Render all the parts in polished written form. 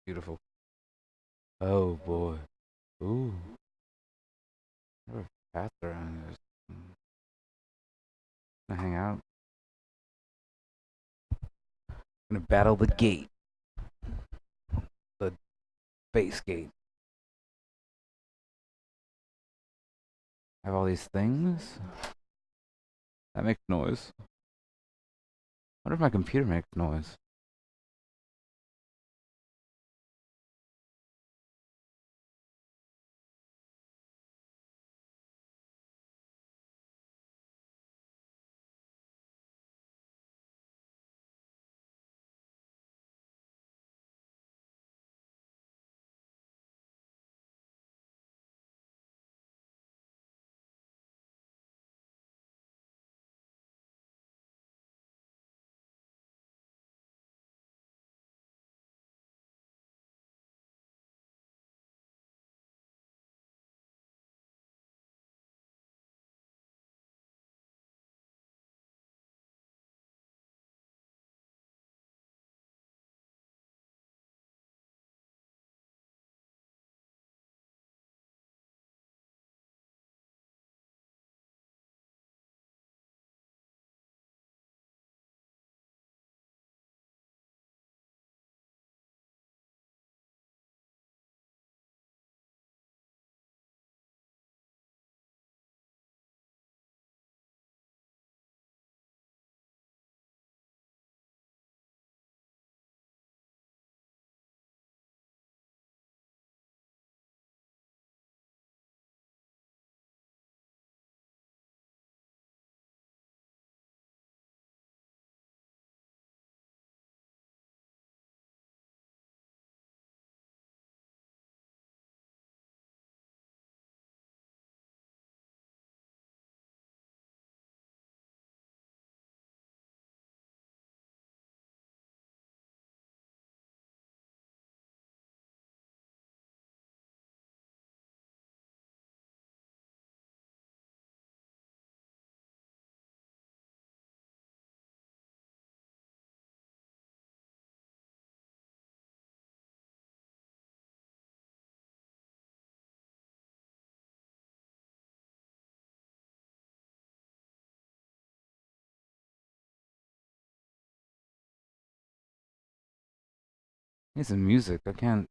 Beautiful. Oh boy. Ooh. There were paths around this. Gonna hang out. Gonna battle the gate. The base gate. I have all these things. That makes noise. I wonder if my computer makes noise. Need some music. I can't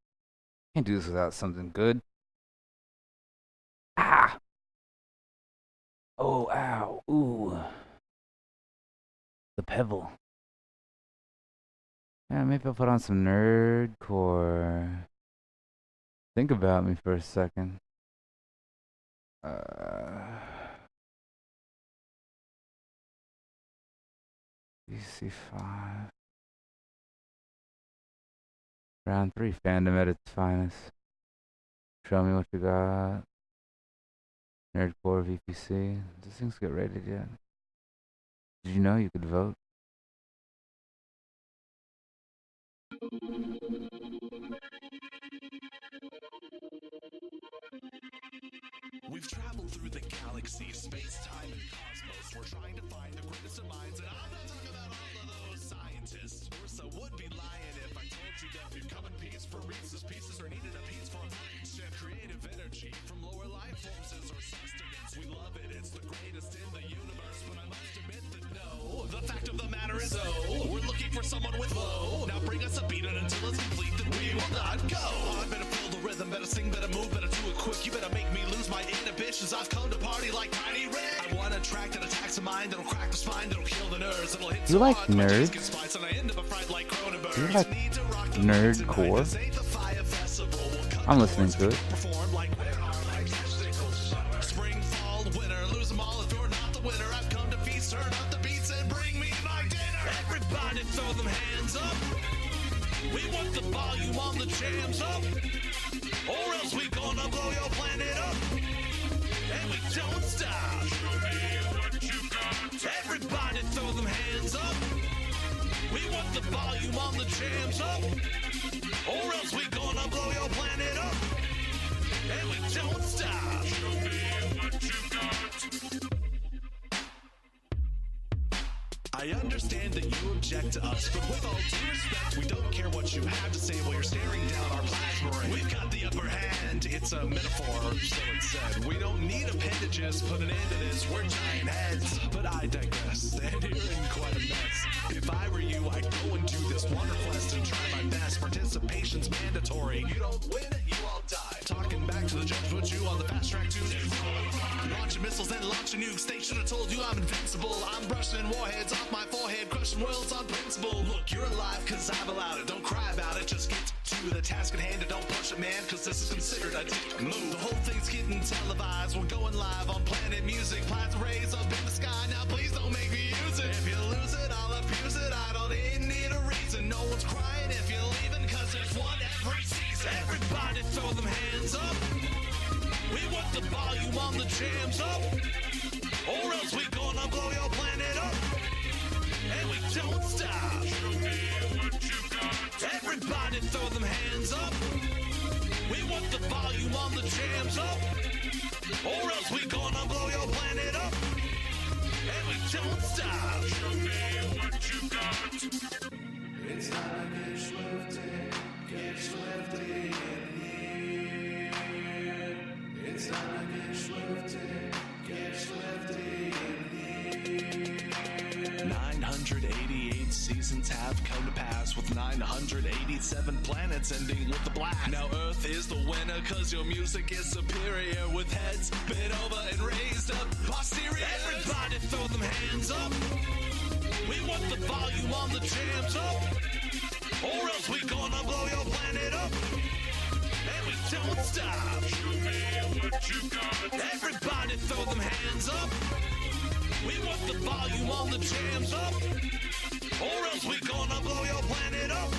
do this without something good. Ah! Oh, ow. Ooh. The pebble. Yeah, maybe I'll put on some nerdcore. Think about me for a second. DC5. Round 3, fandom at its finest. Show me what you got. Nerdcore VPC. Does things get rated yet? Did you know you could vote? We've traveled through the galaxy, space, time, and cosmos. We're trying to find the greatest of minds, and I'm not talking about all of those scientists. Ursa would be lying if I told you that we've come in peace for Reese's Pieces or needed a piece for a breach. And creative energy from lower life forms is our sustenance. We love it, it's the greatest in the universe, but I must admit that no. The fact of the matter is, we're looking for someone with flow. Now bring us a beat, and until it's complete, then we will not go. I better feel the rhythm, better sing, better move, better do it quick. You better make me lose my inhibitions. I've come to party like Tiny Red. I want a track that attacks the mind, that'll crack the spine, that'll kill the nerves, that'll hit you like nerds? Do you like nerdcore? I'm listening to it. Spring, fall, winter, lose them all if you're not the winner. I've come to feast, turn up the beats and bring me my dinner. Everybody throw them hands up. We want the volume on the jams up, or else we gonna blow your planet up. And we don't stop. Show me what you got. Everybody throw them hands up. We want the volume on the jams up, or else we gonna blow your planet up. And we don't stop. Show me what you got. I understand that you object to us, but with all due respect, we don't care what you have to say while you're staring down our plasma ring. We've got the upper hand. It's a metaphor, so it said. We don't need appendages. Put an end to this. We're giant heads. But I digress, and you're in quite a mess. If I were you, I'd go and do this water quest and try my best. Participation's mandatory. You don't win, you all die. Talking back to the judge, put you on the fast track to launching missiles and launching nukes. They should have told you I'm invincible. I'm brushing warheads off my forehead, crushing worlds on principle. Look, you're alive cause I've allowed it. Don't cry about it, just get to the task at hand and don't push it, man, cause this is considered a dick move. The whole thing's getting televised. We're going live on Planet Music. Plasma rays up in the sky. Now please don't make me use it. If you lose it, I'll abuse it. I don't even need a reason. No one's crying if you're leaving, cause there's one every season. Everybody throw them hands up. We want the volume on the jams up, or else we gonna blow your planet up. And we don't stop. Show me what you got. Everybody throw them hands up. We want the volume on the jams up, or else we gonna blow your planet up. And we don't stop. Show me what you got. It's time to get swifty in here. It's time to get swifty in here. 988 seasons have come to pass, with 987 planets ending with the blast. Now Earth is the winner cause your music is superior, with heads bent over and raised up posterior. Everybody throw them hands up. We want the volume on the jams up, or else we gonna blow your planet up. And we don't stop. Show me what you got. Everybody throw them hands up. We want the volume on the jams up, or else we gonna blow your planet up.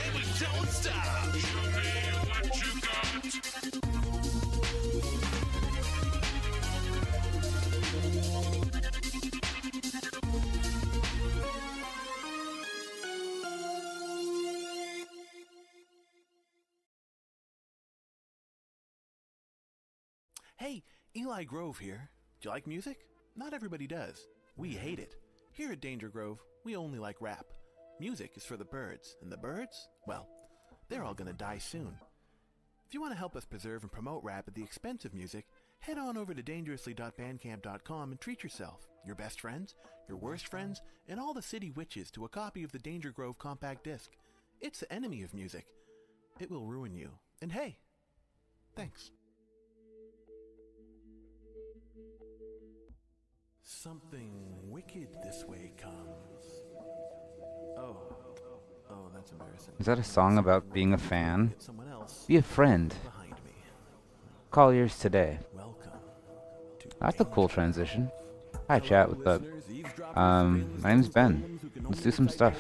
And we don't stop. Show me what you got. Hey, Eli Grove here. Do you like music? Not everybody does. We hate it. Here at Danger Grove, we only like rap. Music is for the birds, and the birds, well, they're all gonna die soon. If you want to help us preserve and promote rap at the expense of music, head on over to dangerously.bandcamp.com and treat yourself, your best friends, your worst friends, and all the city witches to a copy of the Danger Grove compact disc. It's the enemy of music. It will ruin you. And hey, thanks. Something wicked this way comes. Oh, that's embarrassing. Is that a song about being a fan? Someone else Be a friend. behind me. Call yours today. Welcome to That's a cool transition. Hi, chat. What's up? My name's Ben. Let's do some stuff.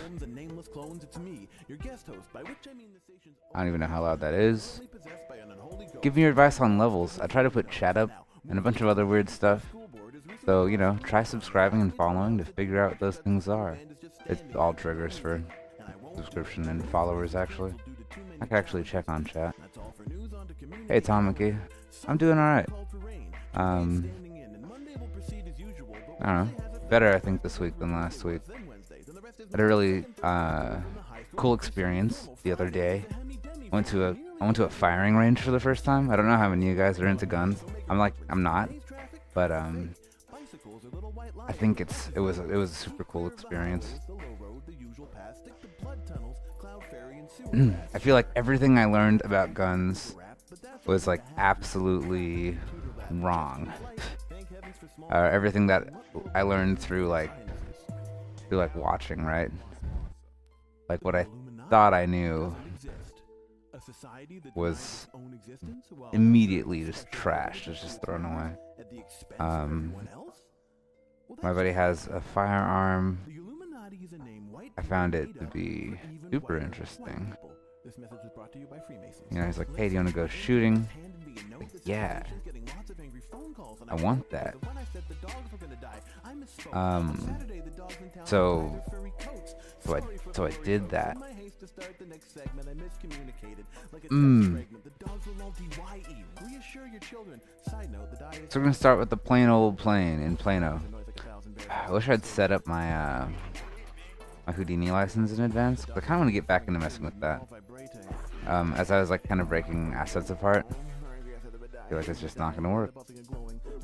I don't even know how loud that is. Give me your advice on levels. I try to put chat up and a bunch of other weird stuff. So, you know, try subscribing and following to figure out what those things are. It's all triggers for subscription and followers, actually. I can actually check on chat. Hey, Tamaki. I'm doing alright. I don't know. Better, I think, this week than last week. Had a really cool experience the other day. I went to a firing range for the first time. I don't know how many of you guys are into guns. I'm not. But I think it was a super cool experience. I feel like everything I learned about guns was like absolutely wrong. Everything that I learned through watching, right? Like what I thought I knew was immediately just trashed. It's just thrown away. My buddy has a firearm. I found it to be super interesting. You know, he's like, hey, do you want to go shooting? Like, yeah. I want that. So I did that. So we're gonna start with the plain old plane in Plano. I wish I'd set up my my Houdini license in advance. 'Cause I kind of want to get back into messing with that. As I was like kind of breaking assets apart, I feel like it's just not gonna work.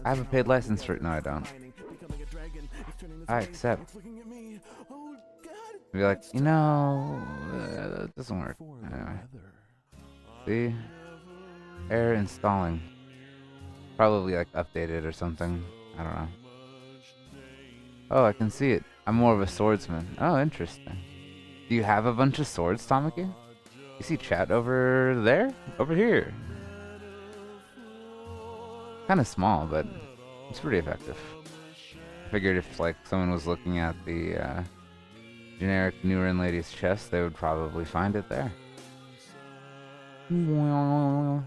I have a paid license for it. No, I don't. I accept. Be like, it doesn't work. Anyway. See? Error installing. Probably like updated or something. I don't know. Oh, I can see it. I'm more of a swordsman. Oh, interesting. Do you have a bunch of swords, Tamaki? You see chat over there? Over here. Kind of small, but it's pretty effective. I figured if like someone was looking at the generic NuRen lady's chest, they would probably find it there. Oh,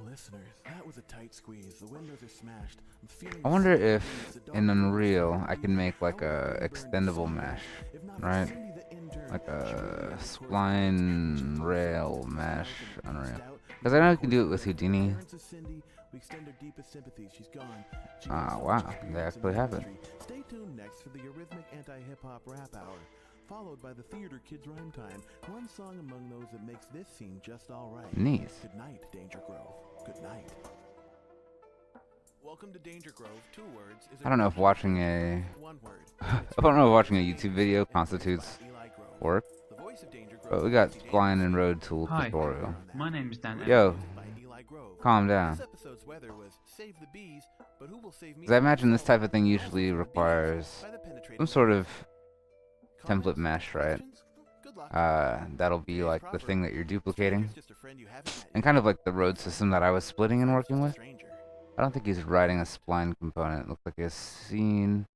listeners, that was a tight squeeze. The windows are smashed. I'm feeling I wonder if in Unreal I can make like a extendable mesh, right? Like a spline rail mesh Unreal. Because I know you can do it with Houdini. Ah, wow, they actually have it. Stay tuned next for the Eurythmic Anti-Hip-Hop Rap Hour, followed by the Theater Kids Rhyme Time. One song among those that makes this scene just all right. Neat. Good night, Danger Grove. Good night. Welcome to Danger Grove. 2 words. I don't know if watching a 1 word. I don't know if watching a YouTube video constitutes work, The voice of Danger Grove. but we got spline and road tool Hi, tutorial. my name's Dan. Yo, By Eli Grove. calm down. This episode's weather was save the bees, but who will save me? Because I imagine this type of thing usually requires some sort of template mesh, right? That'll be like the thing that you're duplicating. And kind of like the road system that I was splitting and working with. I don't think he's writing a spline component. It looks like his scene,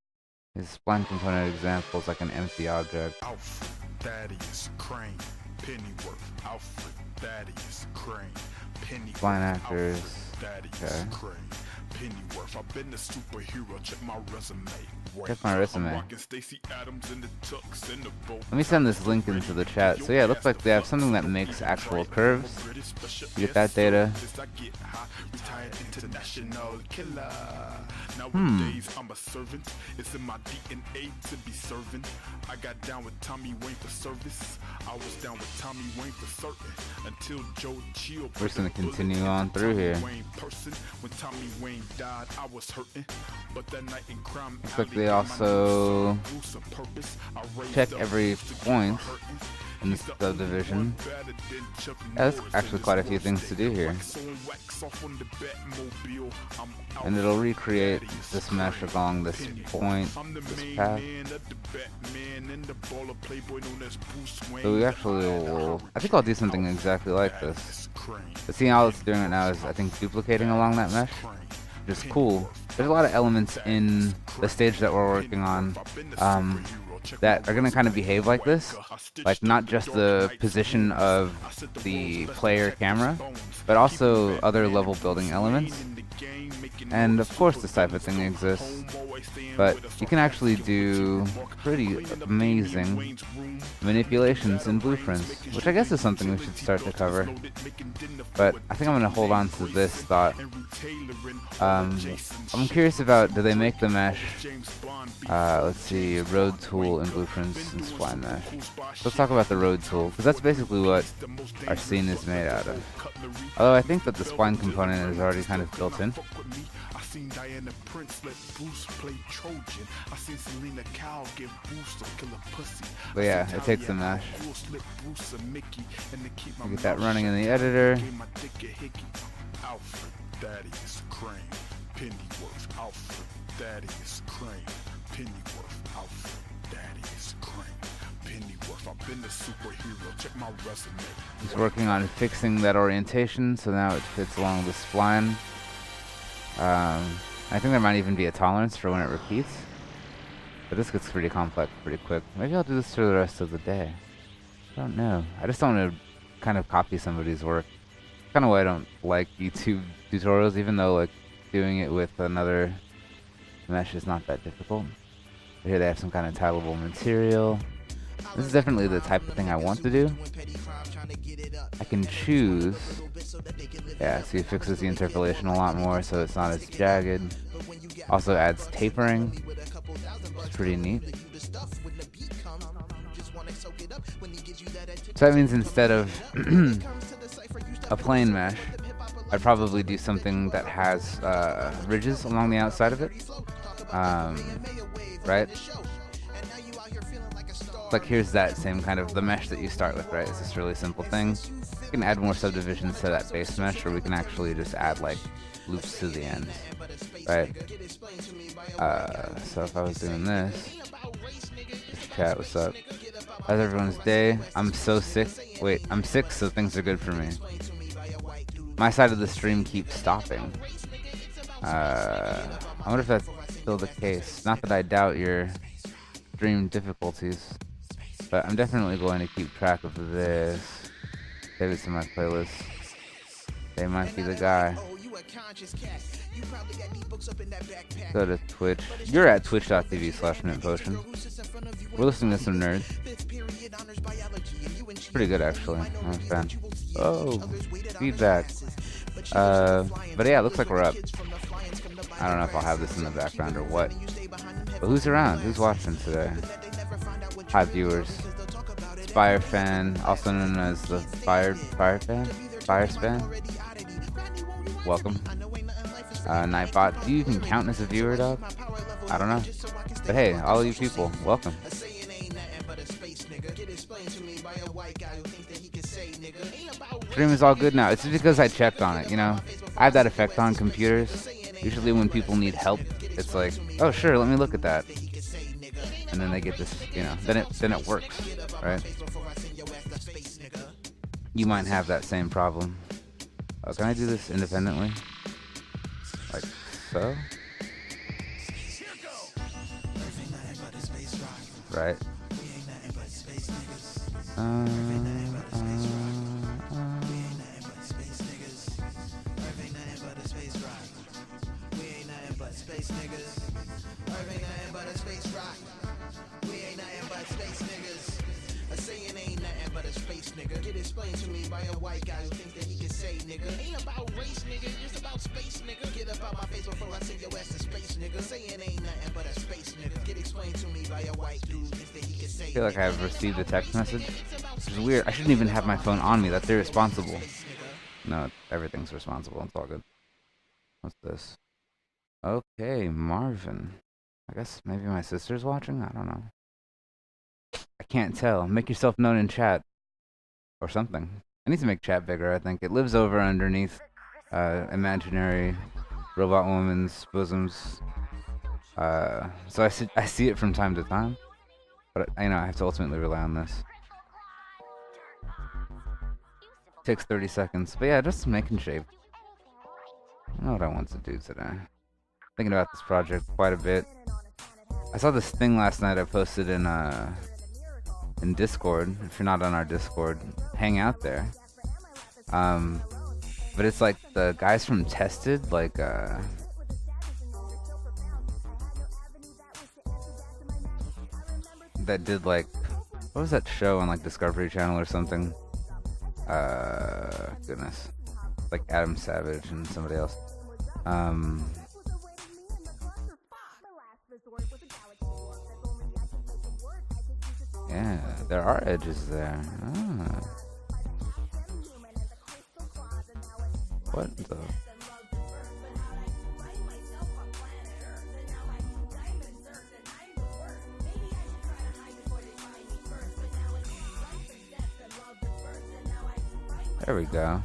his spline component example is like an empty object. Alfred Thaddeus Crane, Pennyworth, Alfred Thaddeus Crane, Pennyworth, Spline actors. Thaddeus Okay. Crane, Pennyworth. I've been a superhero. Check my resume. Check my resume. I'm rocking Stacey Adams in the tux and the bow. Let me send this link into the chat. So yeah, it looks like they have something that makes actual curves. You get that data. Retired international killer. Nowadays I'm a servant. It's in my DNA to be serving. I got down with Tommy Wayne for service. I was down with Tommy Wayne for certain until Joe Chill. We're just gonna continue on through here. When Tommy Wayne died, I was hurting. But that night in crime Looks like they also check every point in the subdivision. Yeah, that's actually quite a few things to do here. And it'll recreate this mesh along this point, this path. So we actually will, I think I'll do something exactly like this. But seeing how it's doing it now is, I think, duplicating along that mesh, which is cool. There's a lot of elements in the stage that we're working on that are going to kind of behave like this. Like not just the position of the player camera, but also other level building elements. And of course this type of thing exists, but you can actually do pretty amazing manipulations in blueprints, which I guess is something we should start to cover. But I think I'm going to hold on to this thought. I'm curious about, do they make the mesh, let's see, road tool in blueprints and spline mesh. Let's talk about the road tool, because that's basically what our scene is made out of. Although I think that the spline component is already kind of built in. Seen Diana Prince let Bruce play Trojan. I seen Selena Kyle give Bruce a killer pussy. But yeah, it takes the mesh. You get that running in the editor. Alfred Thaddeus Crane, Pennyworth, Alfred Thaddeus Crane, Pennyworth, Alfred Thaddeus Crane, Pennyworth. I've been a superhero. Check my resume. He's working on fixing that orientation, so now it fits along the spline. I think there might even be a tolerance for when it repeats. But this gets pretty complex pretty quick. Maybe I'll do this for the rest of the day. I don't know. I just don't want to kind of copy somebody's work. It's kind of why I don't like YouTube tutorials, even though like doing it with another mesh is not that difficult. But here they have some kind of titleable material. This is definitely the type of thing I want to do. I can choose Yeah, see, it fixes the interpolation a lot more so it's not as jagged. Also adds tapering. It's pretty neat. So that means instead of a plain mesh, I'd probably do something that has ridges along the outside of it. Right? Like here's that same kind of the mesh that you start with, right? It's this really simple thing. We can add more subdivisions to that base mesh, or we can actually just add like loops to the ends, right? So if I was doing this, chat, what's up? How's everyone's day? I'm so sick. Wait, I'm sick, so things are good for me. My side of the stream keeps stopping. I wonder if that's still the case. Not that I doubt your stream difficulties, but I'm definitely going to keep track of this. Save it to my playlist. They might be the guy. Go to Twitch. You're at twitch.tv/mintpotion. We're listening to some nerds. Pretty good, actually. I'm a fan. Oh, feedback. But yeah, it looks like we're up. I don't know if I'll have this in the background or what. But who's around? Who's watching today? Hi, viewers. Fire fan, also known as the Fire Span. Welcome. Nightbot, do you even count as a viewer, dog? I don't know. But hey, all you people, welcome. Stream is all good now. It's because I checked on it, you know? I have that effect on computers. Usually when people need help, it's like, oh sure, let me look at that. And then they get this, you know, then it works, right? You might have that same problem. Oh, can I do this independently? Like so? Right. I feel like I've received a text message, which is weird. I shouldn't even have my phone on me. That's irresponsible. No, everything's responsible. It's all good. What's this? Okay, Marvin. I guess maybe my sister's watching? I don't know. I can't tell. Make yourself known in chat. Or something. I need to make chat bigger, I think. It lives over underneath imaginary robot woman's bosoms. So I see it from time to time. But, you know, I have to ultimately rely on this. Takes 30 seconds. But yeah, just making shape. I know what I want to do today. Thinking about this project quite a bit. I saw this thing last night I posted in Discord. If you're not on our Discord, hang out there. But it's like the guys from Tested, like that did like, what was that show on like Discovery Channel or something? Goodness, like Adam Savage and somebody else. Yeah, there are edges there. Ah. What the? There we go.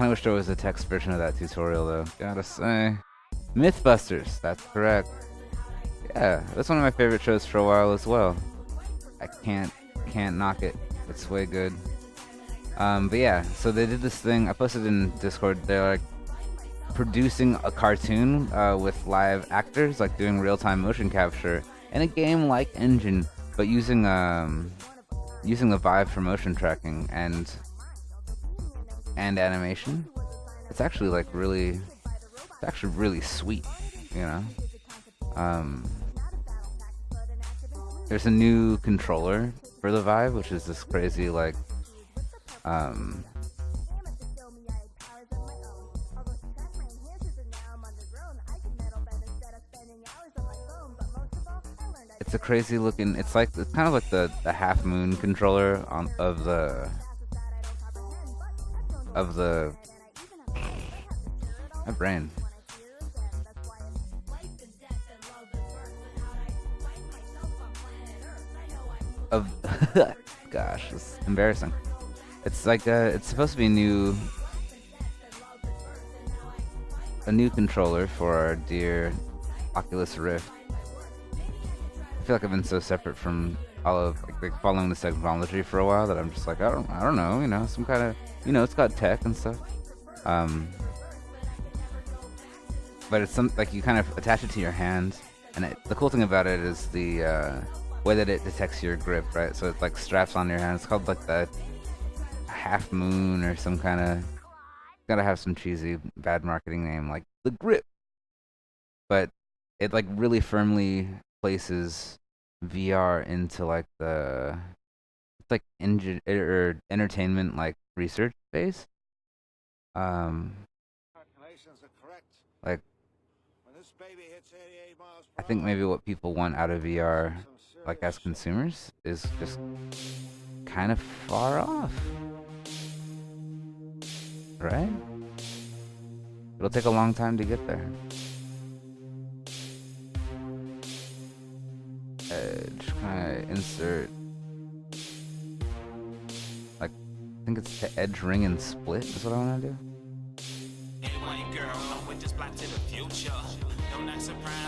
kind of wish there was a text version of that tutorial though. Gotta say, Mythbusters. That's correct. Yeah, that's one of my favorite shows for a while as well. I can't knock it. It's way good. But yeah, so they did this thing. I posted in Discord. They're like producing a cartoon with live actors, like doing real-time motion capture in a game-like engine, but using the Vive for motion tracking and animation. It's actually like really sweet, you know. There's a new controller for the Vive, which is this crazy like it's a crazy looking. It's kind of like the Half Moon controller of the my brain. Of gosh, it's embarrassing. It's like it's supposed to be a new controller for our dear Oculus Rift. I feel like I've been so separate from all of like following this technology for a while that I'm just like I don't know, you know, some kind of, you know, it's got tech and stuff. But it's like you kind of attach it to your hand, and the cool thing about it is the way that it detects your grip, right? So it like straps on your hand. It's called like the Half Moon or some kind of, gotta have some cheesy bad marketing name like the grip. But it like really firmly places VR into like the, it's like entertainment like research phase. Calculations are correct. Like When this baby hits 88 miles per I think hour, maybe what people want out of VR, like as consumers, is just kind of far off, right? It'll take a long time to get there. Just kind of insert, like, I think it's to edge, ring, and split is what I want to do.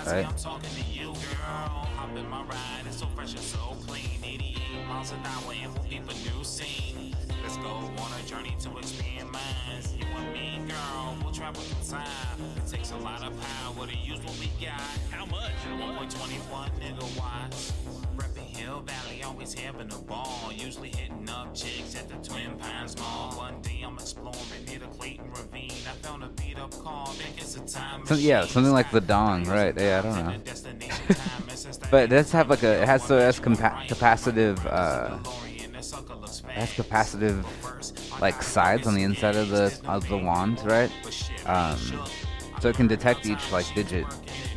Right. I'm talking to you, girl. Hop in my ride, it's so fresh and so clean. 88 miles an hour and we'll keep a new scene. Let's go on a journey to expand minds. You and me, girl, we'll travel through time. It takes a lot of power to use what we got. How much? 1.21 gigawatts. Reppin' Hill Valley, always having a ball. Usually hitting up chicks at the Twin Pines Mall. One day I'm exploring near the Clayton Ravine. I found a beat up car, think it's a time So, yeah, something like the Dong, right? Yeah, I don't know. But it does have like it has capacitive like sides on the inside of the wand, right? So it can detect each like digit,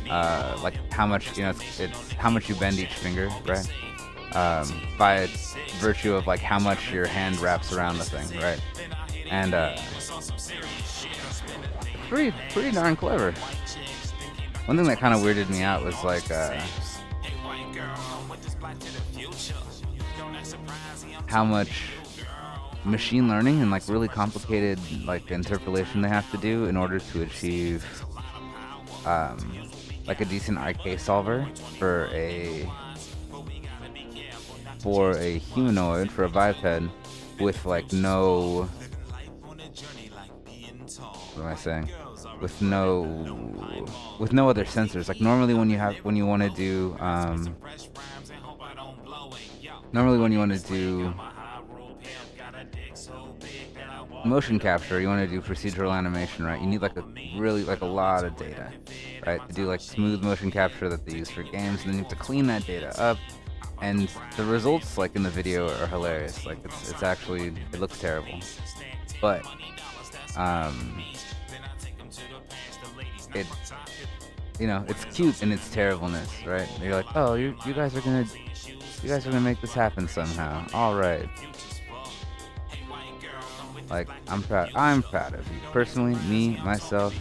like how much, you know, it's how much you bend each finger, right? By virtue of like how much your hand wraps around the thing, right? And pretty darn clever. One thing that kind of weirded me out was like how much machine learning and like really complicated like interpolation they have to do in order to achieve like a decent IK solver for a humanoid, for a biped with like no, what am I saying? With no other sensors. Like normally when you want to do motion capture, you want to do procedural animation, right? You need like a lot of data, right? To do like smooth motion capture that they use for games, and then you have to clean that data up. And the results like in the video are hilarious. Like it's actually, it looks terrible, but it, you know, it's cute in its terribleness, right? You're like, oh, you guys are gonna make this happen somehow. All right. Like I'm proud of you personally. Me, myself,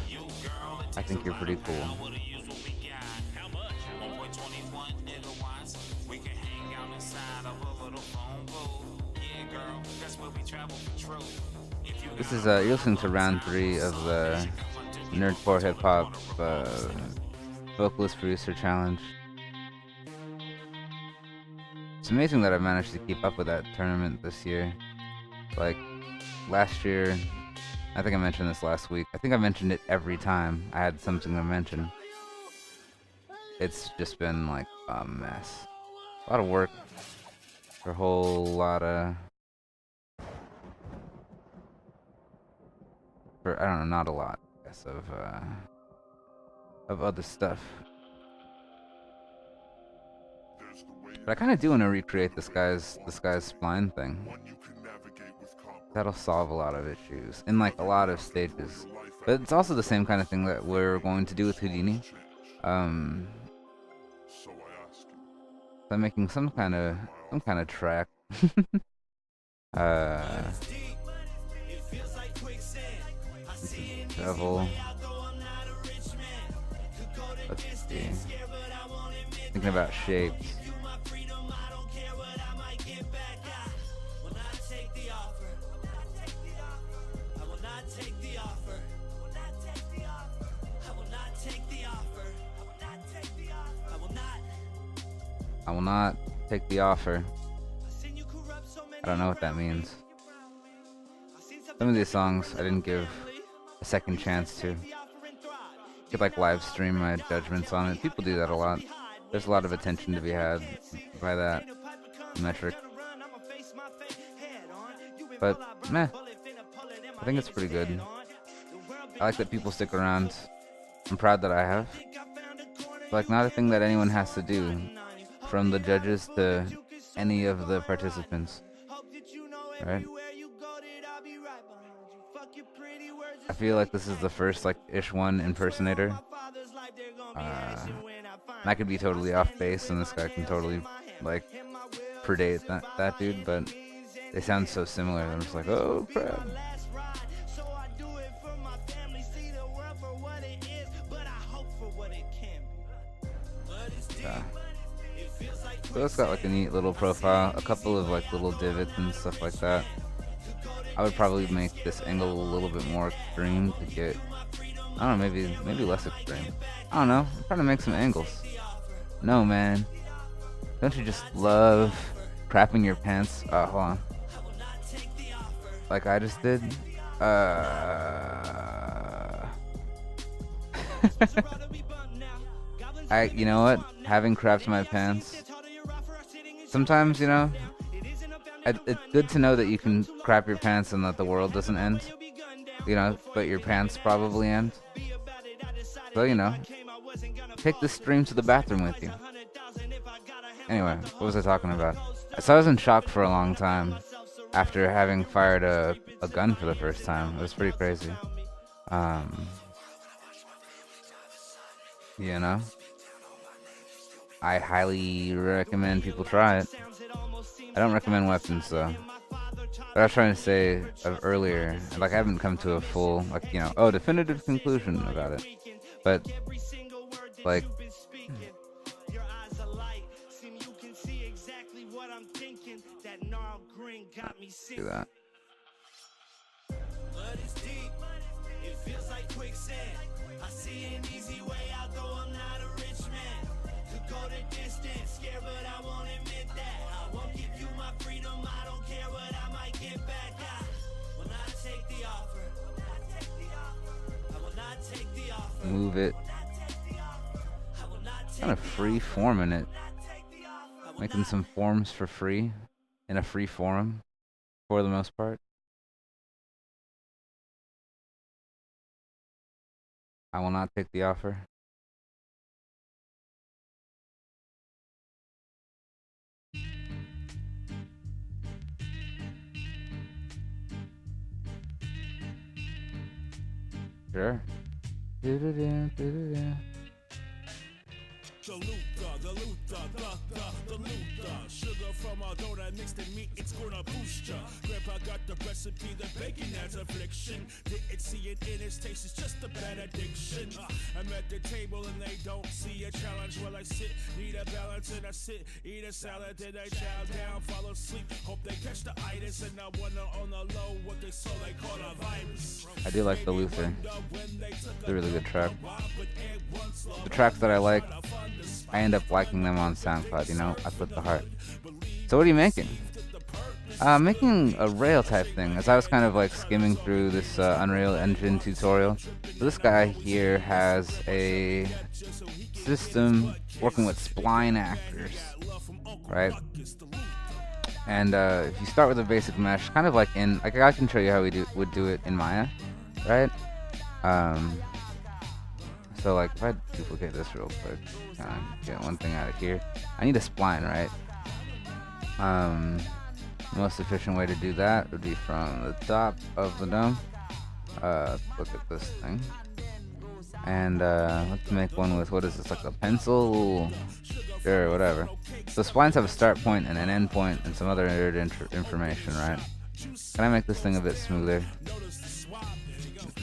I think you're pretty cool. This is you're listening to round 3 of the Nerdcore Hip Hop Vocalist Producer Challenge. It's amazing that I've managed to keep up with that tournament this year. Like last year, I think I mentioned this last week. I think I mentioned it every time I had something to mention. It's just been like a mess. A lot of work for a whole lot of... I don't know, not a lot, I guess, of other stuff. But I kind of do want to recreate this guy's spline thing. That'll solve a lot of issues in like a lot of stages. But it's also the same kind of thing that we're going to do with Houdini. I'm making some kind of track. Devil. Let's see. Thinking about shapes. I will not take the offer. I don't know what that means. Some of these songs I didn't give a second chance to. I could like live stream my judgments on it. People do that a lot. There's a lot of attention to be had by that metric. But meh. I think it's pretty good. I like that people stick around. I'm proud that I have. It's like not a thing that anyone has to do, from the judges to any of the participants. Right? I feel like this is the first like ish one impersonator. I could be totally off base and this guy can totally like predate that dude, but they sound so similar. I'm just like, oh crap. Yeah. So it's got like a neat little profile, a couple of like little divots and stuff like that. I would probably make this angle a little bit more extreme to get, I don't know, maybe less extreme. I don't know, I'm trying to make some angles. No man, don't you just love crapping your pants? Hold on. Like I just did? You know what? Having crapped my pants, sometimes, you know, it's good to know that you can crap your pants and that the world doesn't end, you know, but your pants probably end. So, you know, take this stream to the bathroom with you. Anyway, what was I talking about? So I was in shock for a long time after having fired a gun for the first time. It was pretty crazy. You know, I highly recommend people try it. I don't recommend weapons though. But I was trying to say earlier, like I haven't come to a full, like, you know, definitive conclusion about it. But like, do that. I see an easy way out, though I'm not a rich man. Could go the distance, scared, but I won't admit that. I won't give you my freedom, I don't care what I might get back. I will not take the offer. I will not take the offer. Move it. Kind of free forming it. Making some forms for free in a free forum for the most part. I will not take the offer. Sure. Chalupa, the Luther, the Luther. Sugar from a donut mixed in meat, it's gonna boost ya. Grandpa got the recipe, the bacon has affliction. Didn't see it in its taste, it's just a bad addiction. I'm at the table and they don't see a challenge while I sit. Need a balance and I sit, eat a salad, then I chow down, fall asleep. Hope they catch the itis and I wonder on the low what they saw they call a virus. I do like the Luther. It's a really good track. The tracks that I like, I end up liking them on SoundCloud, you know? I put the heart. So what are you making? Making a rail type thing. As I was kind of like skimming through this Unreal Engine tutorial, so this guy here has a system working with spline actors, right? And if you start with a basic mesh, kind of like in, like I can show you how we would do it in Maya, right? So like if I duplicate this real quick, get one thing out of here. I need a spline, right? The most efficient way to do that would be from the top of the dome. Look at this thing. And let's make one with, what is this, like a pencil? Sure, whatever. So splines have a start point and an end point and some other information, right? Can I make this thing a bit smoother?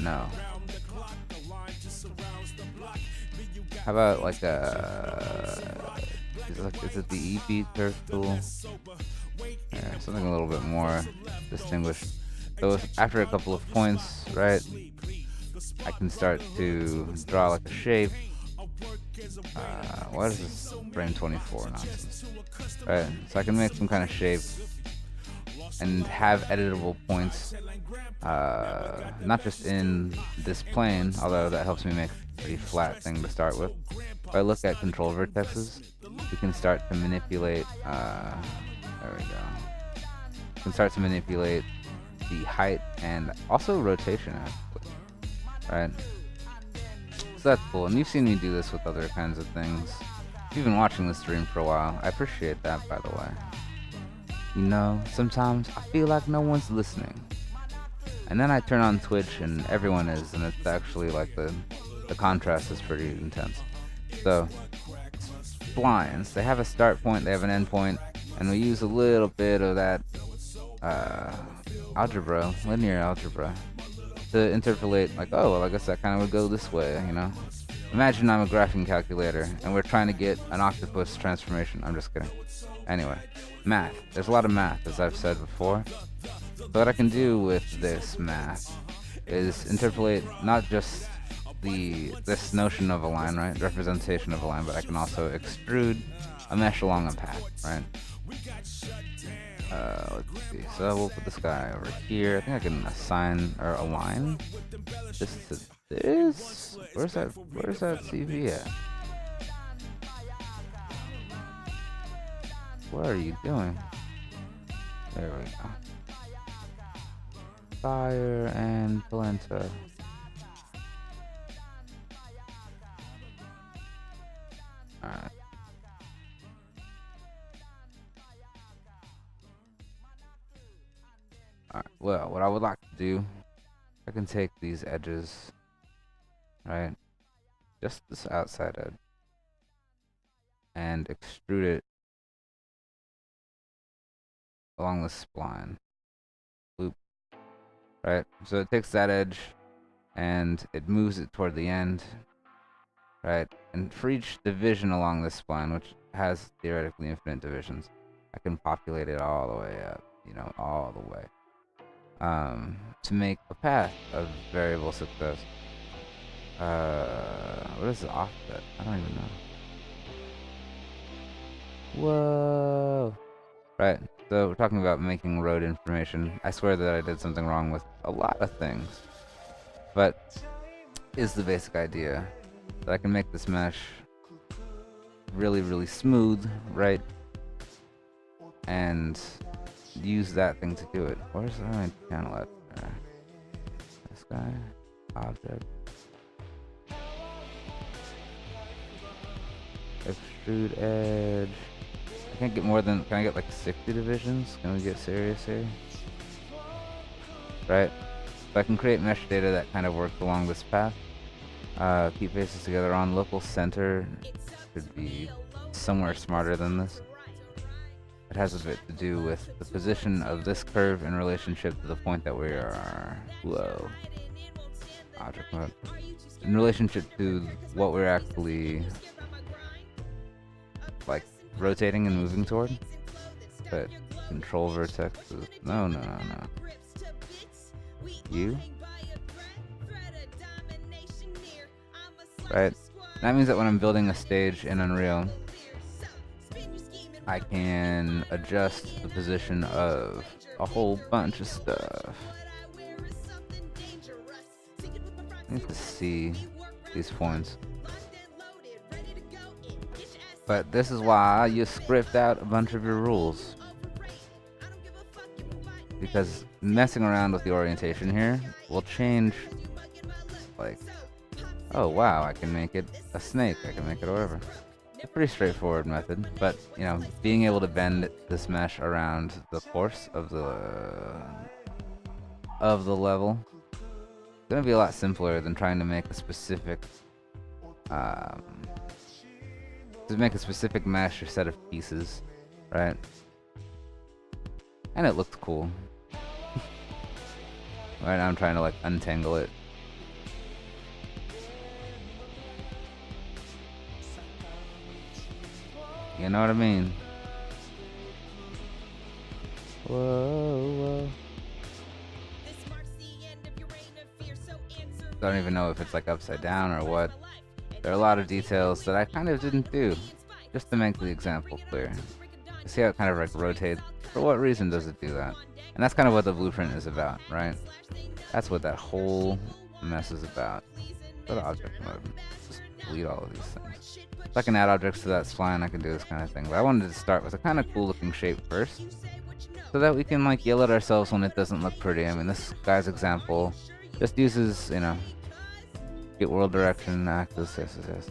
No. How about like a... Is it the EP curve tool? Yeah, something a little bit more distinguished. So after a couple of points, right, I can start to draw like a shape. What is this frame 24 nonsense? Right, so I can make some kind of shape and have editable points, not just in this plane, although that helps me make a pretty flat thing to start with. If I look at control vertexes, we can start to manipulate, there we go. We can start to manipulate the height and also rotation, actually, right? So that's cool, and you've seen me do this with other kinds of things. If you've been watching this stream for a while, I appreciate that, by the way. You know, sometimes I feel like no one's listening. And then I turn on Twitch and everyone is, and it's actually like the contrast is pretty intense. So, splines, they have a start point, they have an end point, and we use a little bit of that algebra, linear algebra, to interpolate, like, oh, well, I guess that kind of would go this way, you know? Imagine I'm a graphing calculator, and we're trying to get an octopus transformation. I'm just kidding. Anyway, math. There's a lot of math, as I've said before. So what I can do with this math is interpolate not just this notion of a line, right? Representation of a line, but I can also extrude a mesh along a path, right? Let's see. So we'll put this guy over here. I think I can assign or align this to this. Where's that CV at? What are you doing? There we go. Fire and polenta. Alright. Alright, well, what I would like to do, I can take these edges, right? Just this outside edge. And extrude it along the spline. Loop. Right? So it takes that edge and it moves it toward the end. Right? And for each division along this spline, which has theoretically infinite divisions, I can populate it all the way up, you know, all the way. To make a path of variable success. What is the offset? I don't even know. Whoa! Right, so we're talking about making road information. I swear that I did something wrong with a lot of things. But is the basic idea that I can make this mesh really, really smooth, right? And use that thing to do it. Where's my channel at? This guy, object, extrude edge. I can't get more than, can I get like 60 divisions? Can we get serious here? Right? So I can create mesh data that kind of works along this path. Keep faces together on local center should be somewhere smarter than this. It has a bit to do with the position of this curve in relationship to the point that we are. Whoa. Object mode. In relationship to what we're actually like rotating and moving toward. But control vertex is no. You? Right? That means that when I'm building a stage in Unreal, I can adjust the position of a whole bunch of stuff. I need to see these points. But this is why you script out a bunch of your rules. Because messing around with the orientation here will change, like, oh wow, I can make it a snake, I can make it whatever. It's a pretty straightforward method, but, you know, being able to bend this mesh around the course of the level is going to be a lot simpler than trying to make a specific mesh or set of pieces, right? And it looked cool. Right now I'm trying to like untangle it. You know what I mean? Whoa. Don't even know if it's like upside down or what. There are a lot of details that I kind of didn't do, just to make the example clear. See how it kind of like rotates? For what reason does it do that? And that's kind of what the blueprint is about, right? That's what that whole mess is about. Go to object mode. Just delete all of these things. If I can add objects to that spline, I can do this kind of thing. But I wanted to start with a kind of cool looking shape first, so that we can like yell at ourselves when it doesn't look pretty. I mean, this guy's example just uses, you know, get world direction, axis, yes.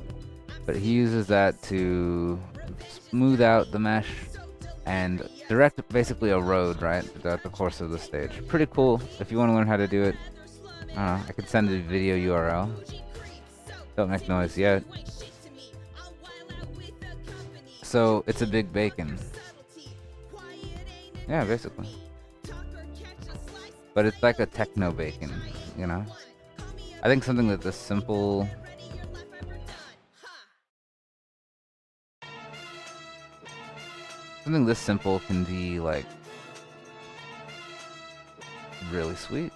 But he uses that to smooth out the mesh and direct basically a road, right, throughout the course of the stage. Pretty cool. If you want to learn how to do it, I don't know, I could send a video URL. Don't make noise yet. So it's a big bacon. Yeah, basically. But it's like a techno bacon, you know? I think something that this simple... Something this simple can be, like, really sweet.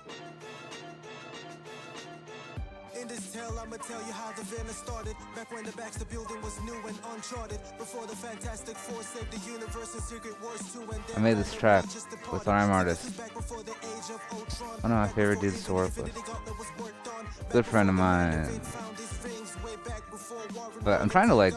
In this tale, I'ma tell you how the villain started. Back when the Baxter building was new and uncharted. Before the Fantastic Four saved the universe in Secret Wars 2 and then I made this track with Rhyme Artist. One of my favorite dudes to work with. Good friend of mine. But I'm trying to like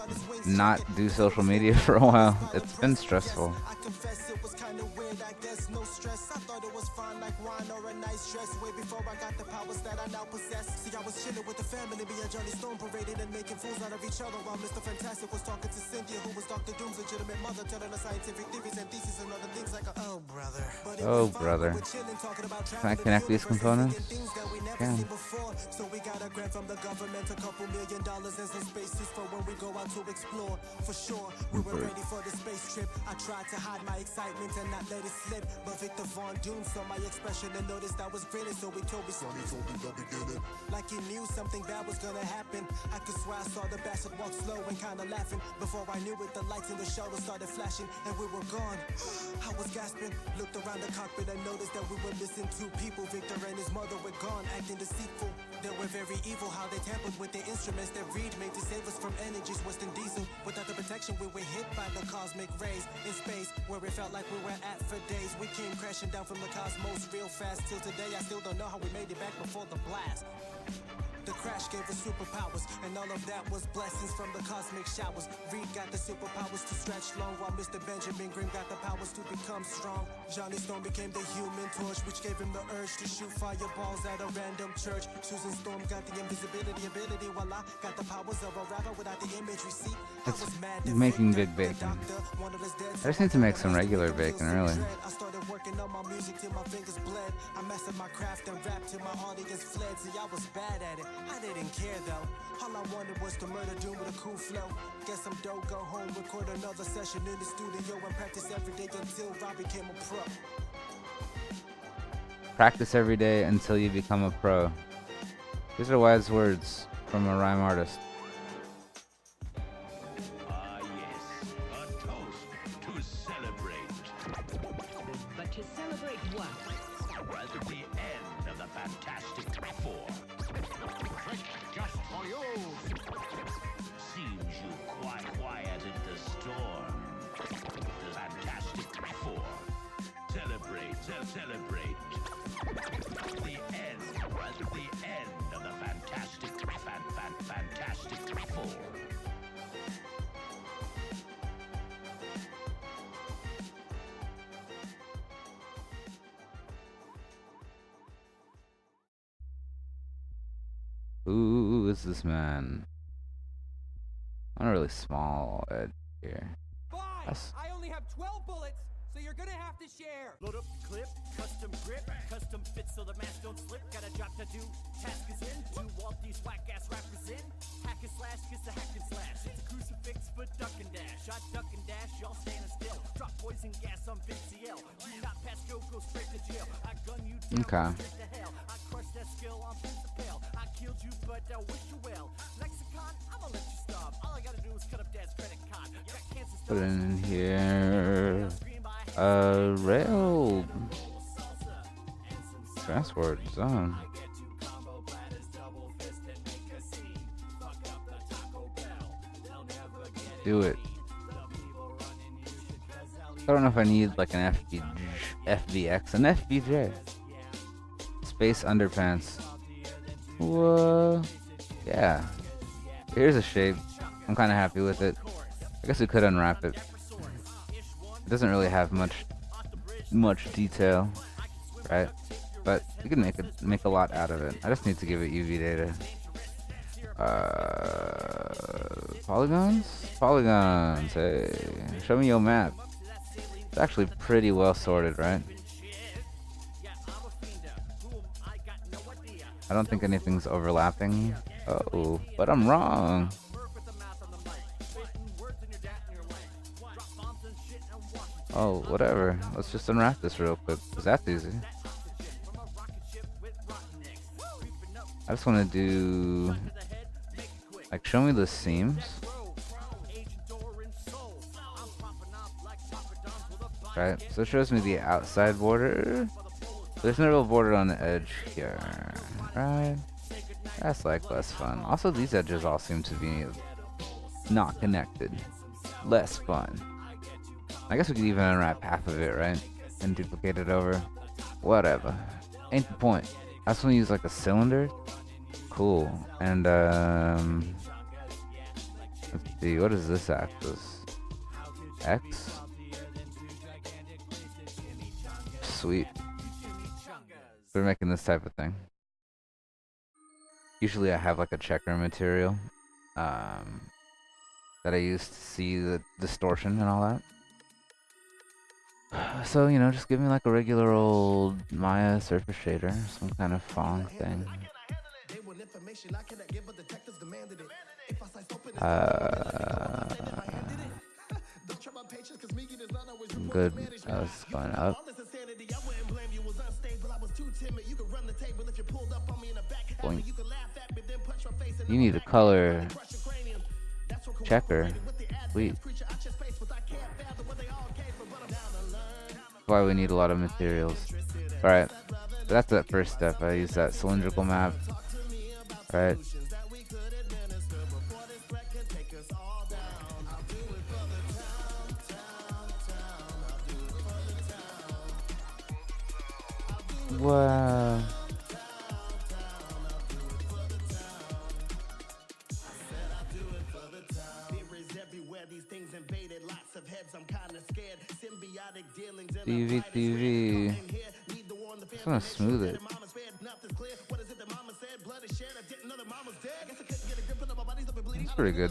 not do social media for a while. It's been stressful. I confess it was kind of weird, I guess no stress. I thought it was fine like wine or a nice dress. Way before I got the powers that I now possess. See, I was chilling with the family, me and Johnny Stone paraded and making fools out of each other. While Mr. Fantastic was talking to Cynthia, who was Dr. Doom's legitimate mother, telling us scientific theories and theses and other things like a, oh brother. Oh brother. Can I connect these components? Can. So we got a grant from the government, a couple $1 million and some spaces for when we go out to explore. For sure, we were ready for the space trip. I tried to hide my excitement and not let it slip, but Victor Von Doom saw my expression and noticed I was grinning, so he told me like he knew something bad was gonna happen. I could swear I saw the bastard walk slow and kinda laughing. Before I knew it, the lights in the shuttle started flashing and we were gone. I was gasping, looked around the cockpit and noticed that we were missing two people. Victor and his mother were gone, acting deceitful. They were very evil, how they tampered with the instruments that Reed made to save us from energies worse than diesel. Without the protection, we were hit by the cosmic rays in space, where it felt like we were at for days. We came crashing down from the cosmos real fast. Till today, I still don't know how we made it back before the blast. The crash gave us superpowers, and all of that was blessings from the cosmic showers. Reed got the superpowers to stretch long, while Mr. Benjamin Grimm got the powers to become strong. Johnny Storm became the human torch, which gave him the urge to shoot fireballs at a random church. Susan Storm got the invisibility ability, while I got the powers of a rapper without the imagery. See, I was mad making big bacon. I just need to make some regular bacon, really. started working on my music till my fingers bled. I mastered my craft and rap till my audience fled. See, I was bad at it, I didn't care though. All I wanted was to murder Doom with a cool flow. Get some dough, go home, record another session in the studio and practice every day until I became a pro. Practice every day until you become a pro. These are wise words from a rhyme artist. Yes, a toast to celebrate. But to celebrate what? Right at the end of the Fantastic Four. Just for you. Seems you quite quieted the storm. The Fantastic Four. Celebrate, celebrate. The end, right at the end of the Fantastic Four. Who is this man? On a really small edge here. Fine! That's- I only have 12 bullets, so you're gonna have to share. Load up the clip, custom grip, custom fit so the mask don't slip. Got a job to do, task is in. Do all these whack ass rappers in. Hack and slash gets a hack and slash. It's a crucifix for duck and dash. I duck and dash, y'all standing still. Drop poison gas on Vince L. Do not pass go, go straight to jail. I gun you down, Okay. straight to hell. I crushed that skill on Principal. I killed you, but I wish you well. Lexicon, I'ma let you stop. All I gotta do is cut up dad's credit card. Got cancer Put it stuff. in here. Rail transport zone. Do it. I don't know if I need like an FVX, an FBJ. Space underpants. Whoa. Yeah. Here's a shape. I'm kind of happy with it. I guess we could unwrap it. It doesn't really have much detail, right? But we can make a lot out of it. I just need to give it UV data. Polygons. Hey, show me your map. It's actually pretty well sorted, right? I don't think anything's overlapping. Oh, but I'm wrong. Oh, whatever. Let's just unwrap this real quick, because that's easy. I just want to do... like, show me the seams. Right, so it shows me the outside border. There's no real border on the edge here. Right? That's, like, less fun. Also, these edges all seem to be not connected. Less fun. I guess we could even unwrap half of it, right? And duplicate it over. Whatever. Ain't the point. I just want to use like a cylinder. Cool. And let's see, what is this axis? X? Sweet. We're making this type of thing. Usually I have like a checker material that I use to see the distortion and all that. So, you know, just give me like a regular old Maya surface shader, some kind of font thing. Good. That's going up. Boink. You need a color checker. Sweet. Why we need a lot of materials. Alright, so that's that first step. I use that cylindrical map. Right. Wow. TV. Just want to smooth it. It's pretty good.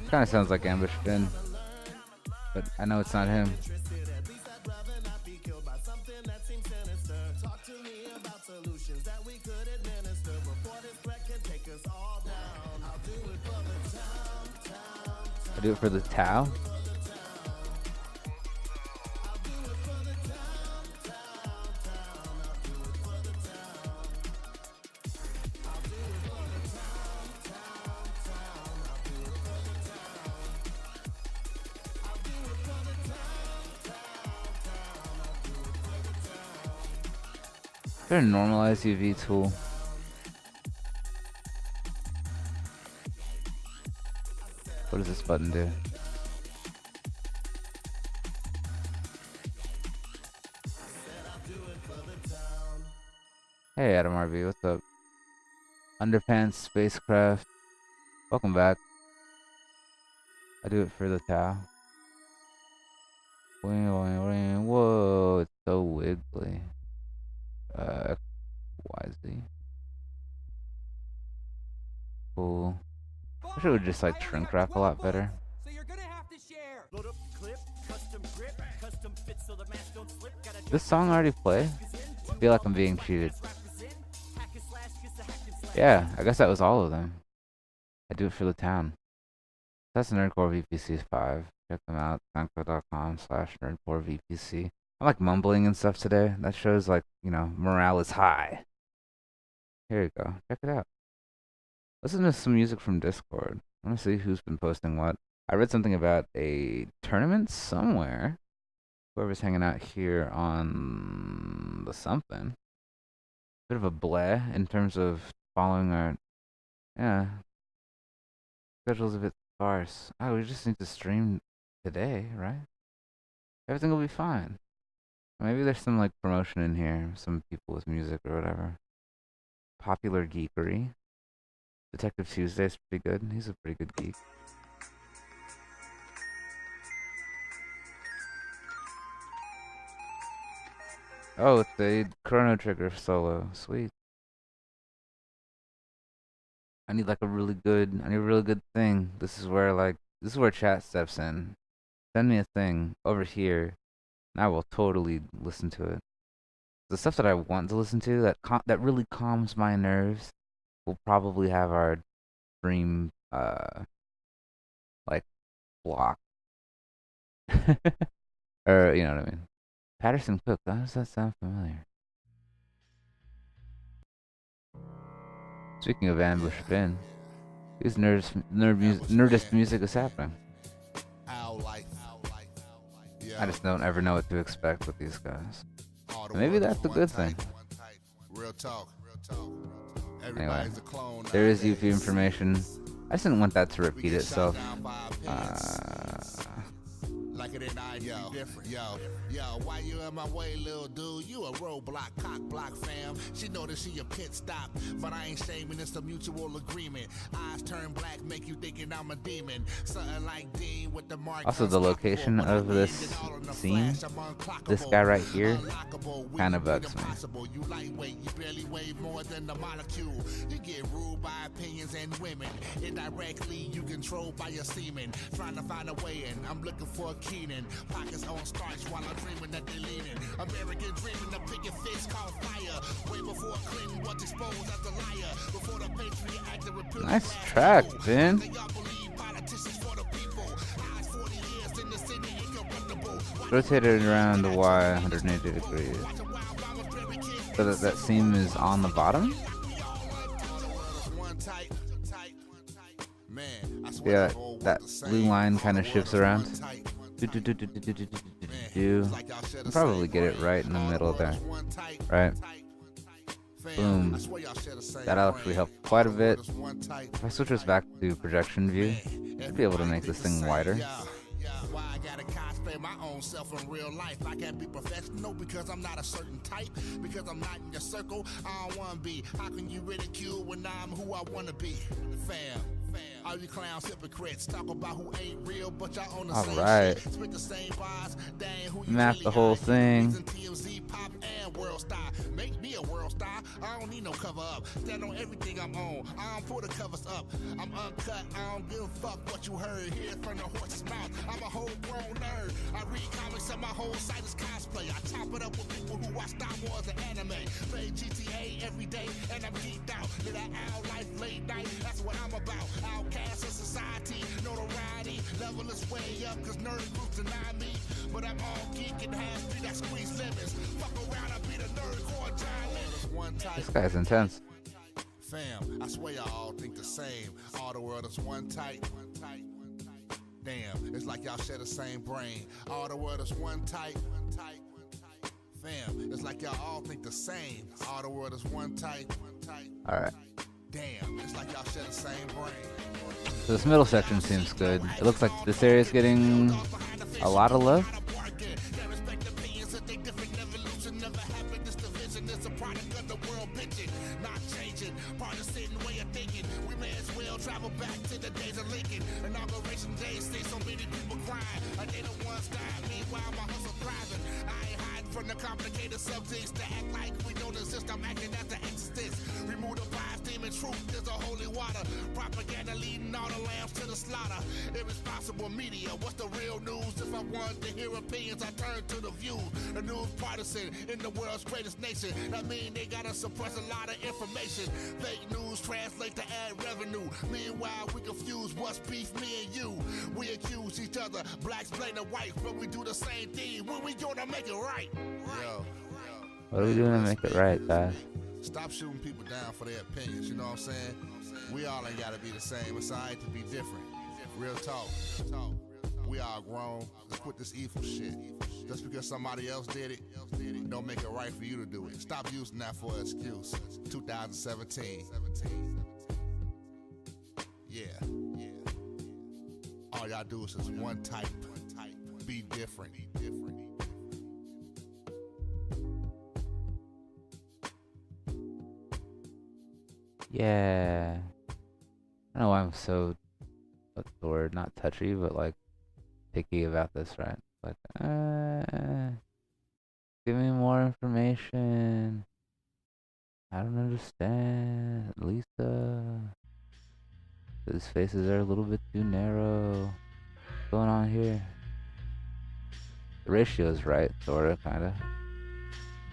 Kind of sounds like Ambush Ben, but I know it's not him. I do it for the Tao. Is there a normalized UV tool? What does this button do? Hey Adam RV, what's up? Underpants Spacecraft. Welcome back. I do it for the Tao. Whoa, it's so wiggly. XYZ. Cool. I wish it would just like shrink wrap a lot better. So you're gonna have to share. Load up the clip, custom grip, custom fit so the mask don't slip. Gotta This song already played? I feel like I'm being cheated. Yeah, I guess that was all of them. I do it for the town. That's Nerdcore VPC 5. Check them out. SoundCloud.com/Nerdcore VPC. I'm like mumbling and stuff today. That shows like, you know, morale is high. Here you go. Check it out. Listen to some music from Discord. I want to see who's been posting what. I read something about a tournament somewhere. Whoever's hanging out here on the something. Bit of a bleh in terms of following our... Yeah. Schedule's a bit sparse. Oh, we just need to stream today, right? Everything will be fine. Maybe there's some like promotion in here. Some people with music or whatever. Popular Geekery. Detective Tuesday's pretty good. He's a pretty good geek. Oh, it's a Chrono Trigger solo. Sweet. I need a really good thing. This is where chat steps in. Send me a thing over here, and I will totally listen to it. The stuff that I want to listen to that really calms my nerves will probably have our stream block. Or you know what I mean. Patterson Cook, does that sound familiar? Speaking of Ambush Ben, whose nerdist music is happening? I just don't ever know what to expect with these guys. Maybe that's a good thing. Anyway, there is UP information. I just didn't want that to repeat itself. Like it ain't I different. Yo, why you in my way, little dude? You a roadblock, cock block fam. She know that she a pit stop, but I ain't shaming, it's a mutual agreement. Eyes turn black, make you thinking I'm a demon. Something like Dean with the mark. Also, the location of this scene, this guy right here, kind of bugs me. You lightweight, you barely weigh more than a molecule. You get ruled by opinions and women. Indirectly, you controlled by your semen. Trying to find a way in, I'm looking for a Keenan. Pockets on starch while I'm dreaming that they leaning. American dreaming, the picket fist called fire. Way before Clinton was exposed as a liar. Before the Patriot Act to repeal. Nice track, Ben. Rotated around the Y 180 degrees. So that seam is on the bottom? Yeah, that blue line kind of shifts around. You'll probably get it right in the middle there. Right? Boom. That'll actually help quite a bit. If I switch this back to projection view, I'd be able to make this thing wider. I gotta cosplay my own self in real life. I can't be professional because I'm not a certain type. Because I'm not in your circle, I don't wanna be. How can you ridicule when I'm who I wanna be? Fam. All you clowns, hypocrites, talk about who ain't real, but y'all on the same right. shit. Spit the same bars, dang who you Map really the whole are. thing. TMZ, pop, and world star. Make me a world star. I don't need no cover up. Stand on everything I'm on. I don't pull the covers up. I'm uncut. I don't give a fuck what you heard. Hear it from the horse's mouth. I'm a whole grown nerd. I read comics and my whole site is cosplay. I chop it up with people who watch Star Wars and anime. Play GTA every day and I'm geeked out. Live that owl life late night. That's what I'm about. Outcast of society. Notoriety. Level is way up cause nerd groups deny me. But I'm all geek and half street. I squeeze lemons. Fuck around, I be the nerd core giant. One type. This guy's intense. Fam, I swear y'all all think the same. All the world is one type. Damn, it's like y'all share the same brain. All the world is one type. Fam, it's like y'all all think the same. All the world is one type. Alright. Damn, it's like y'all share the same brain. So this middle section seems good. It looks like this area is getting a lot of love. Travel back to the days of Lincoln. Inauguration day, see so many people crying. They the ones dying, meanwhile my hustle thriving. I ain't hiding from the complicated subjects to act like we don't exist. I'm acting as the existence. Remove the bias, demon truth is a holy water. Propaganda leading all the lambs to the slaughter. Irresponsible media, what's the real news? If I wanted to hear opinions, I turn to the view. The news partisan in the world's greatest nation. That mean they gotta suppress a lot of information. Fake news translate to add revenue. Meanwhile, we confuse what's beef, me and you. We accuse each other, blacks blame the whites, but we do the same thing. When we gonna make it right? Yo. What are we doing to make it right, guys? Stop shooting people down for their opinions, you know what I'm saying? We all ain't gotta be the same. It's alright to be different. Real talk. We all grown. Let's quit this evil shit. Just because somebody else did it, don't make it right for you to do it. Stop using that for an excuse. 2017. Yeah. All y'all do is just one type. Be different. Yeah. I don't know why I'm so, what's the word, not touchy, but like picky about this, right? Like, give me more information. I don't understand. Lisa. These faces are a little bit too narrow. What's going on here? The ratio is right, sorta, kinda.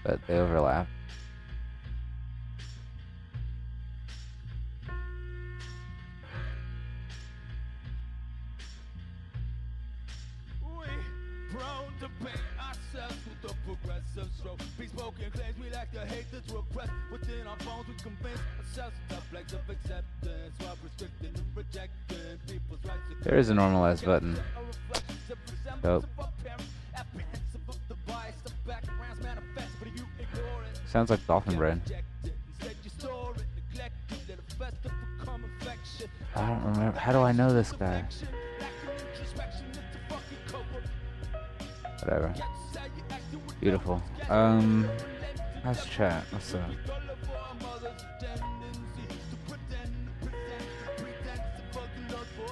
But they overlap. Progressive stroke. Be spoken claims we lack the hate that's repressed within our bones. We convince ourselves of flags of acceptance while restricting and rejecting people's rights. There is a normalize button. Dope. Sounds like dolphin brain. I don't remember. How do I know this guy? Whatever. Beautiful. How's chat? What's up?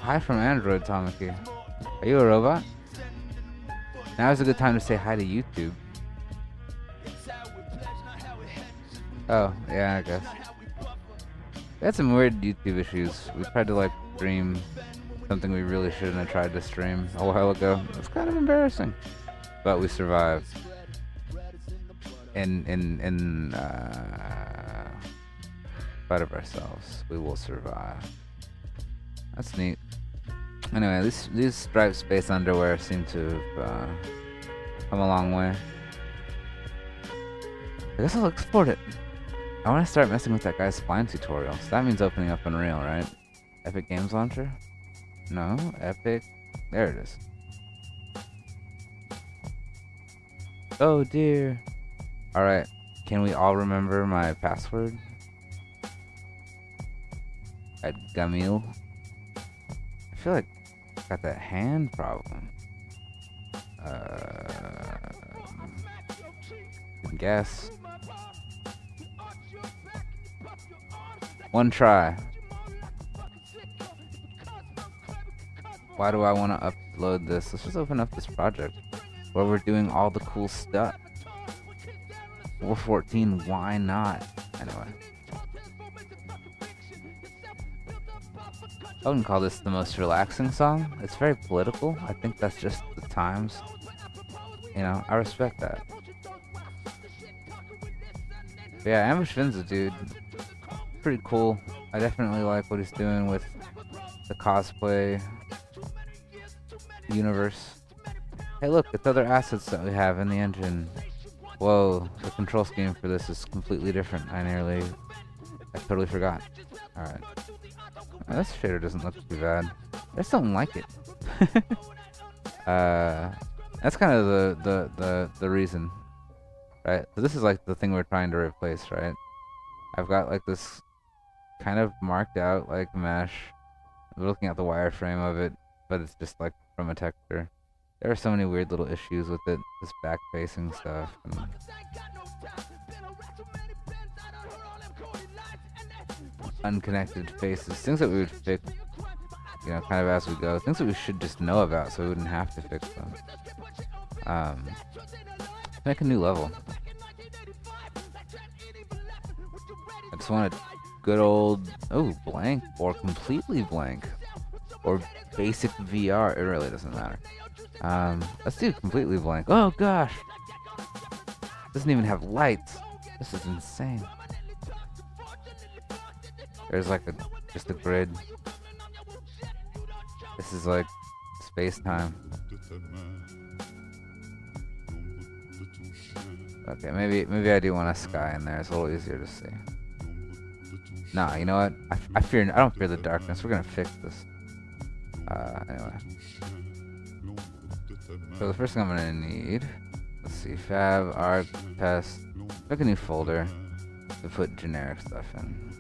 Hi from Android, Tamaki. Are you a robot? Now is a good time to say hi to YouTube. Oh, yeah, I guess. We had some weird YouTube issues. We tried to like stream something we really shouldn't have tried to stream a while ago. It was kind of embarrassing. But we survived. In spite of ourselves, we will survive. That's neat. Anyway, these striped space underwear seem to have come a long way. I guess I'll export it. I want to start messing with that guy's spline tutorial. So that means opening up Unreal, right? Epic Games Launcher? No, Epic. There it is. Oh dear. Alright, can we all remember my password? At Gamil? I feel like I got that hand problem. Guess. One try. Why do I want to upload this? Let's just open up this project where we're doing all the cool stuff. 414, why not? Anyway. I wouldn't call this the most relaxing song. It's very political. I think that's just the times. You know, I respect that. But yeah, Ambush Finn's a dude. Pretty cool. I definitely like what he's doing with the cosplay universe. Hey look, it's other assets that we have in the engine. Whoa, the control scheme for this is completely different. I totally forgot. Alright. This shader doesn't look too bad. I just don't like it. That's kind of the reason. Right? So this is like the thing we're trying to replace, right? I've got like this kind of marked out like mesh. We're looking at the wireframe of it, but it's just like from a texture. There are so many weird little issues with it, this back-facing stuff. And unconnected faces, things that we would fix, you know, kind of as we go. Things that we should just know about so we wouldn't have to fix them. Make a new level. I just want a good old, blank or completely blank or basic VR. It really doesn't matter. Let's do completely blank. Oh gosh, doesn't even have lights. This is insane. There's like just a grid. This is like space-time. Okay, maybe I do want a sky in there. It's a little easier to see. Nah, you know what? I don't fear the darkness. We're gonna fix this. Anyway. So the first thing I'm gonna need, let's see, fab, arc, test, make a new folder to put generic stuff in.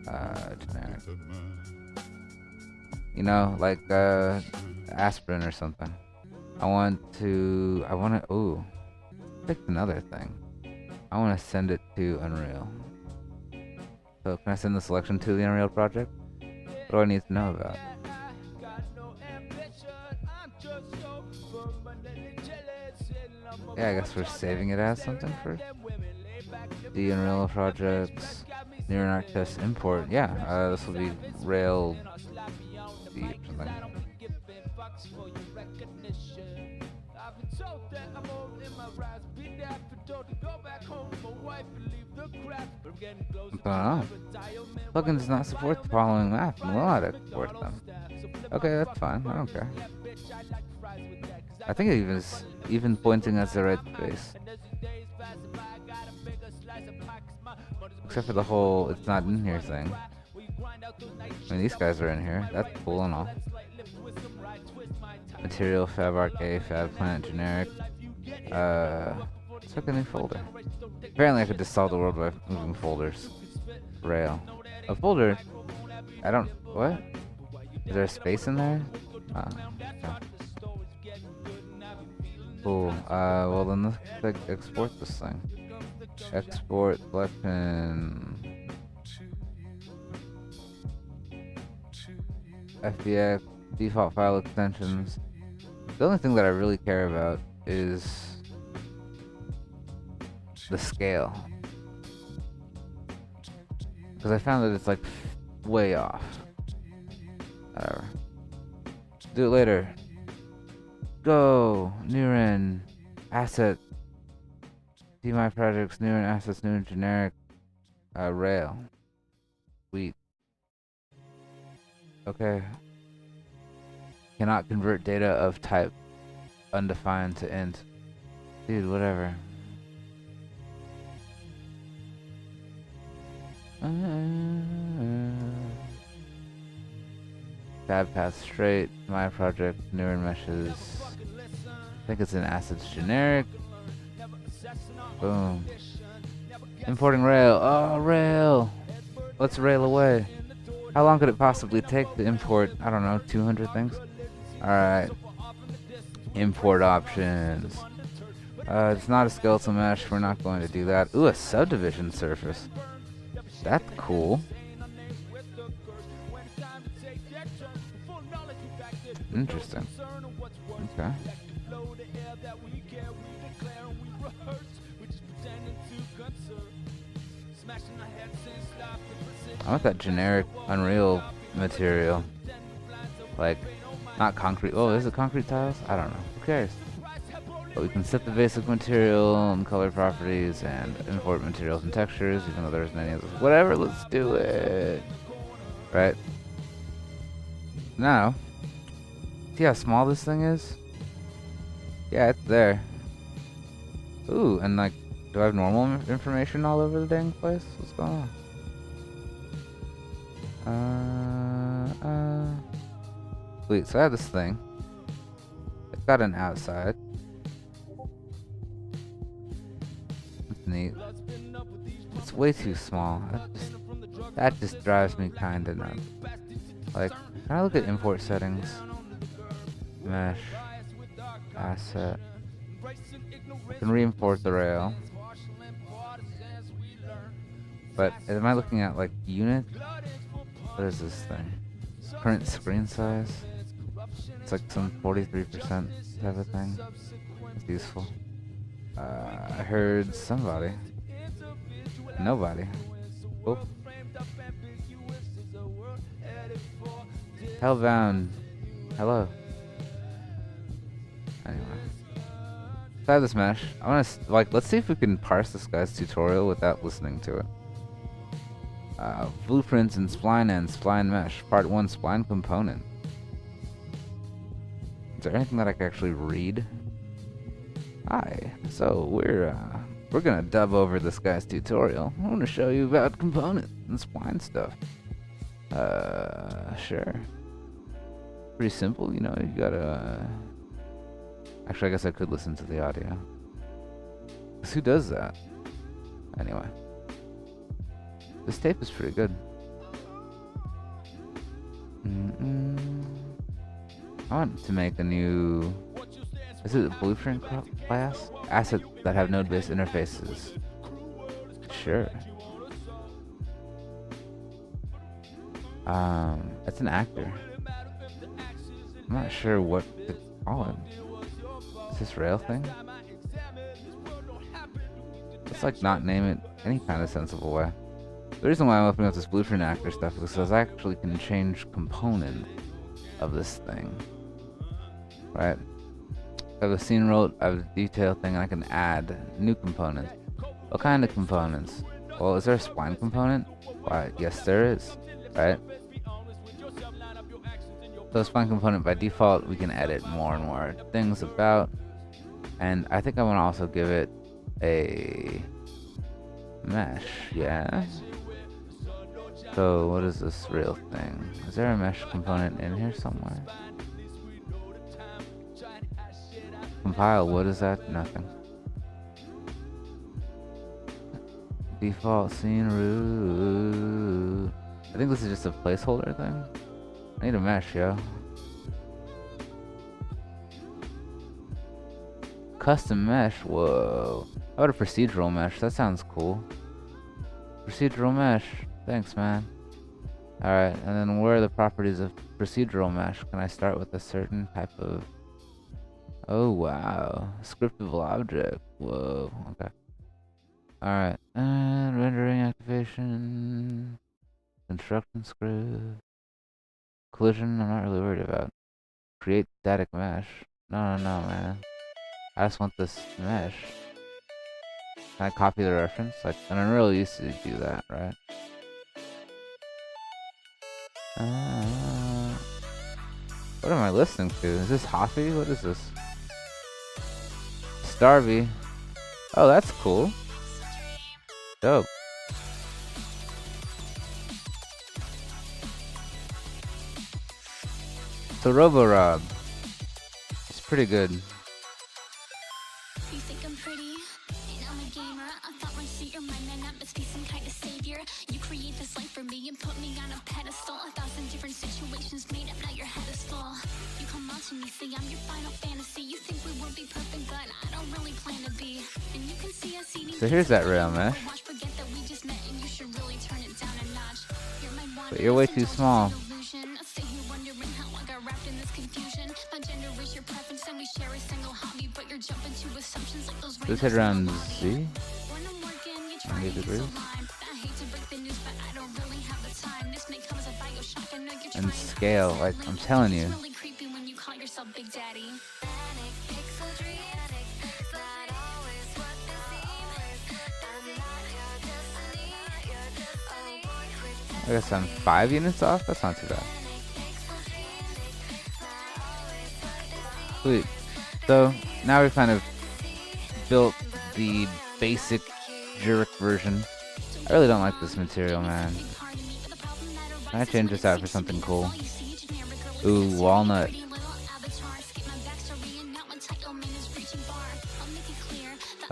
Generic. You know, like aspirin or something. I want to, pick another thing. I want to send it to Unreal. So can I send the selection to the Unreal project? What do I need to know about? Yeah, I guess we're saving it as something first. The Unreal projects, NuRen arc test import. Yeah, this will be Rail D or something. What's going on? Plugin does not support the following map and will not export them. Okay, that's fine. I don't care. I think it even pointing us the right space. Except for the whole it's not in here thing. I mean, these guys are in here. That's cool and all. Material, fab arcade, fab plant, generic. Let's pick a new folder. Apparently I could just solve the world by moving folders. Rail. A folder? What? Is there a space in there? Okay. Cool. Well then let's like export this thing. Export selection. FBX, default file extensions. The only thing that I really care about is the scale. Because I found that it's like way off. Whatever. Do it later. Go! NuRen. Asset. See my projects. NuRen assets. NuRen generic. Rail. Sweet. Okay. Cannot convert data of type undefined to int. Dude, whatever. Fab path straight. My project. NuRen meshes. I think it's in assets generic. Boom. Importing rail. Oh, rail. Let's rail away. How long could it possibly take to import, I don't know, 200 things? Alright. Import options. It's not a skeletal mesh. We're not going to do that. Ooh, a subdivision surface. That's cool. Interesting. Okay. I want that generic Unreal material. Like, not concrete. Oh, is it concrete tiles? I don't know. Who cares? But we can set the basic material and color properties and import materials and textures, even though there isn't any of those. Whatever, let's do it. Right? Now, see how small this thing is? Yeah, it's there. Ooh, and like, do I have normal information all over the dang place? What's going on? Wait, so I have this thing. It's got an outside. That's neat. It's way too small. That just drives me kinda nuts. Like, can I look at import settings? Mesh. Asset. I can re-import the rail. But am I looking at like unit? What is this thing? Current screen size? It's like some 43% type of thing. It's useful. I heard somebody. Nobody. Oh. Hellbound. Hello. Anyway. So I have this mesh. I want to, like, let's see if we can parse this guy's tutorial without listening to it. Blueprints and spline ends, spline mesh. Part 1, spline component. Is there anything that I can actually read? Hi. So we're gonna dub over this guy's tutorial. I want to show you about components and spline stuff. Sure. Pretty simple, you know. You gotta. Actually, I guess I could listen to the audio. 'Cause who does that? Anyway. This tape is pretty good. I want to make a new... Is it a blueprint class? Assets that have node-based interfaces. Sure. It's an actor. I'm not sure what to call him. Is this rail thing? Let's like not name it any kind of sensible way. The reason why I'm opening up this blueprint actor stuff is because I actually can change component of this thing. Right? I have a scene roll, I have a detail thing, and I can add new components. What kind of components? Well, is there a spline component? Why, yes there is. Right? So spline component by default, we can edit more and more things about. And I think I want to also give it a mesh, yeah? So what is this real thing? Is there a mesh component in here somewhere? Compile, what is that? Nothing. Default scene root. I think this is just a placeholder thing. I need a mesh, yo. Custom mesh, whoa. How about a procedural mesh? That sounds cool. Procedural mesh. Thanks, man. Alright, and then where are the properties of procedural mesh? Can I start with a certain type of... Oh, wow. Scriptable object. Whoa, okay. Alright, and rendering activation. Construction script. Collision, I'm not really worried about. Create static mesh. No, man. I just want this mesh. Can I copy the reference? Like, and I really used to do that, right? What am I listening to? Is this Hoppy? What is this? Starvey. Oh, that's cool. Dope. So Roborob. It's pretty good. You think I'm pretty? And I'm a gamer. I thought once you're my man, I must be some kind of savior. You create this life for me and put me on a pedestal. 1,000 different situations made up, now your head is full. You come on to me, say I'm your final fantasy. You think we will be perfect, but I don't really plan to be. And you can see us eating. So here's that rail mesh. But you're way too small. Let's head around Z. 90 degrees. And scale, like I'm telling you. I guess I'm 5 units off. That's not too bad. Sweet. So now we've kind of built the basic Jurek version. I really don't like this material, man. Can I change this out for something cool? Ooh, walnut.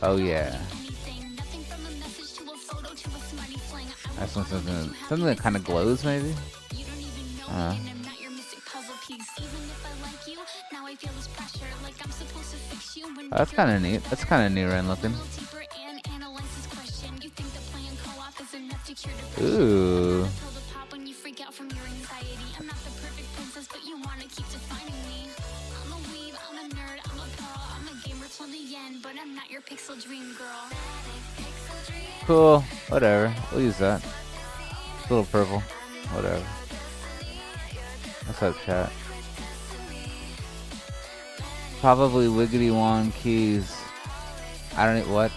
Oh yeah. That's something that kind of glows, maybe. Oh, that's kind of neat. That's kind of NuRen looking. Ooh. Cool. Whatever. We'll use that. It's a little purple. Whatever. What's up, chat? Probably Wiggity Wand keys. I don't know what.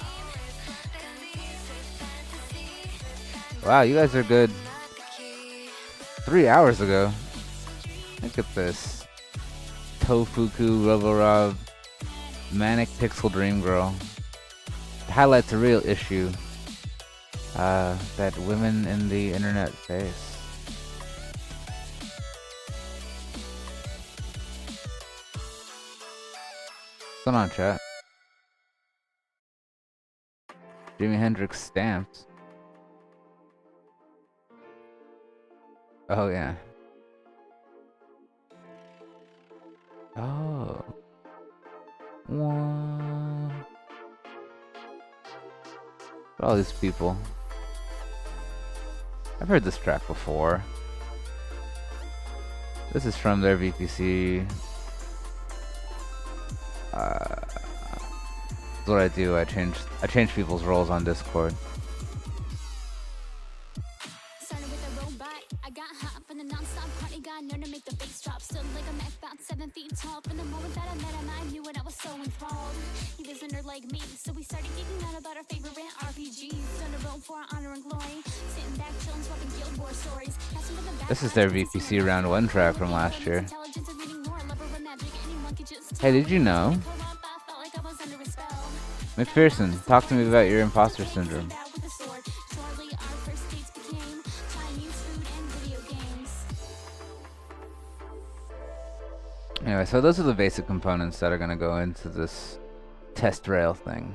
Wow, you guys are good. 3 hours ago. Look at this. Tofuku Roborob Manic Pixel Dream Girl. It highlights a real issue that women in the internet face. What's going on, chat? Jimi Hendrix stamps. Oh, yeah. Oh. What? All these people. I've heard this track before. This is from their VPC. That's what I do. I change people's roles on Discord. This is their VPC round 1 track from last year. Hey, did you know? McPherson, talk to me about your imposter syndrome. Anyway, so those are the basic components that are going to go into this test rail thing.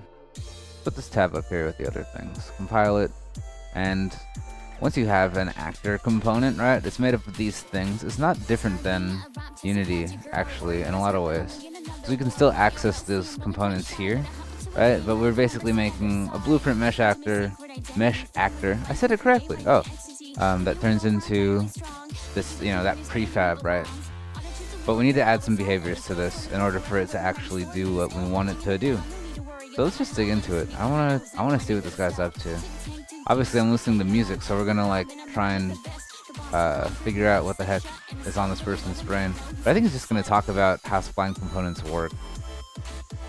Put this tab up here with the other things. Compile it, and once you have an actor component, right, it's made up of these things. It's not different than Unity, actually, in a lot of ways. So we can still access those components here, right? But we're basically making a blueprint mesh actor. I said it correctly. Oh, that turns into this, that prefab, right? But we need to add some behaviors to this in order for it to actually do what we want it to do. So let's just dig into it. I wanna see what this guy's up to. Obviously, I'm listening to music, so we're gonna try and figure out what the heck is on this person's brain. But I think he's just gonna talk about how spline components work.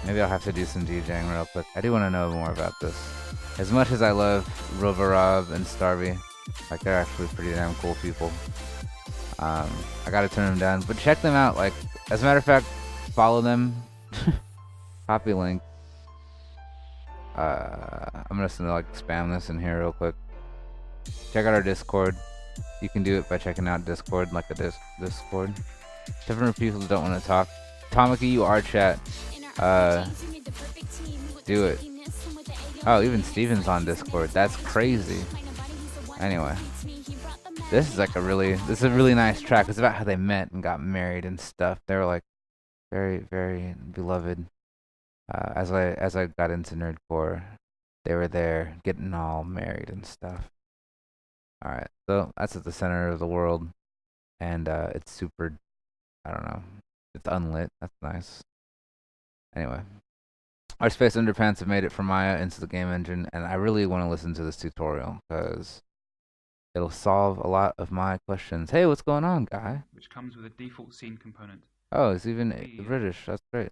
Maybe I'll have to do some DJing real quick. I do want to know more about this. As much as I love Rovarov and Starby, they're actually pretty damn cool people. I gotta turn them down, but check them out. As a matter of fact, follow them. Copy link. I'm just gonna spam this in here real quick. Check out our Discord. You can do it by checking out Discord, Discord. Different people that don't want to talk. Tomiki, you are chat. Do it. Oh, even Steven's on Discord. That's crazy. Anyway, this is a really nice track. It's about how they met and got married and stuff. They were very, very beloved. As I got into nerdcore, they were there getting all married and stuff. All right, so that's at the center of the world, and it's super. I don't know. It's unlit. That's nice. Anyway, Our Space Underpants have made it from Maya into the game engine, and I really want to listen to this tutorial because it'll solve a lot of my questions. Hey, what's going on, guy? Which comes with a default scene component. Oh, it's even British. That's great.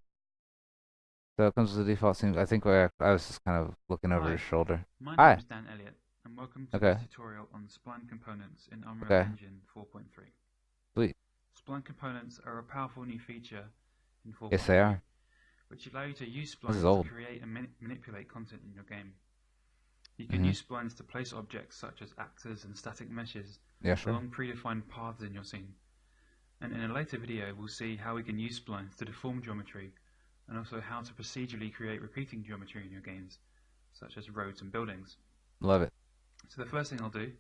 So it comes with the default scene. I think I was just kind of looking over his shoulder. My Hi. name is Dan Elliott, and welcome to this tutorial on spline components in Unreal Engine 4.3. Sweet. Spline components are a powerful new feature in 4.3. Yes, they are. Which allow you to use splines to create and manipulate content in your game. You can use splines to place objects such as actors and static meshes along predefined paths in your scene. And in a later video, we'll see how we can use splines to deform geometry, and also how to procedurally create repeating geometry in your games, such as roads and buildings. Love it. So the first thing I'll do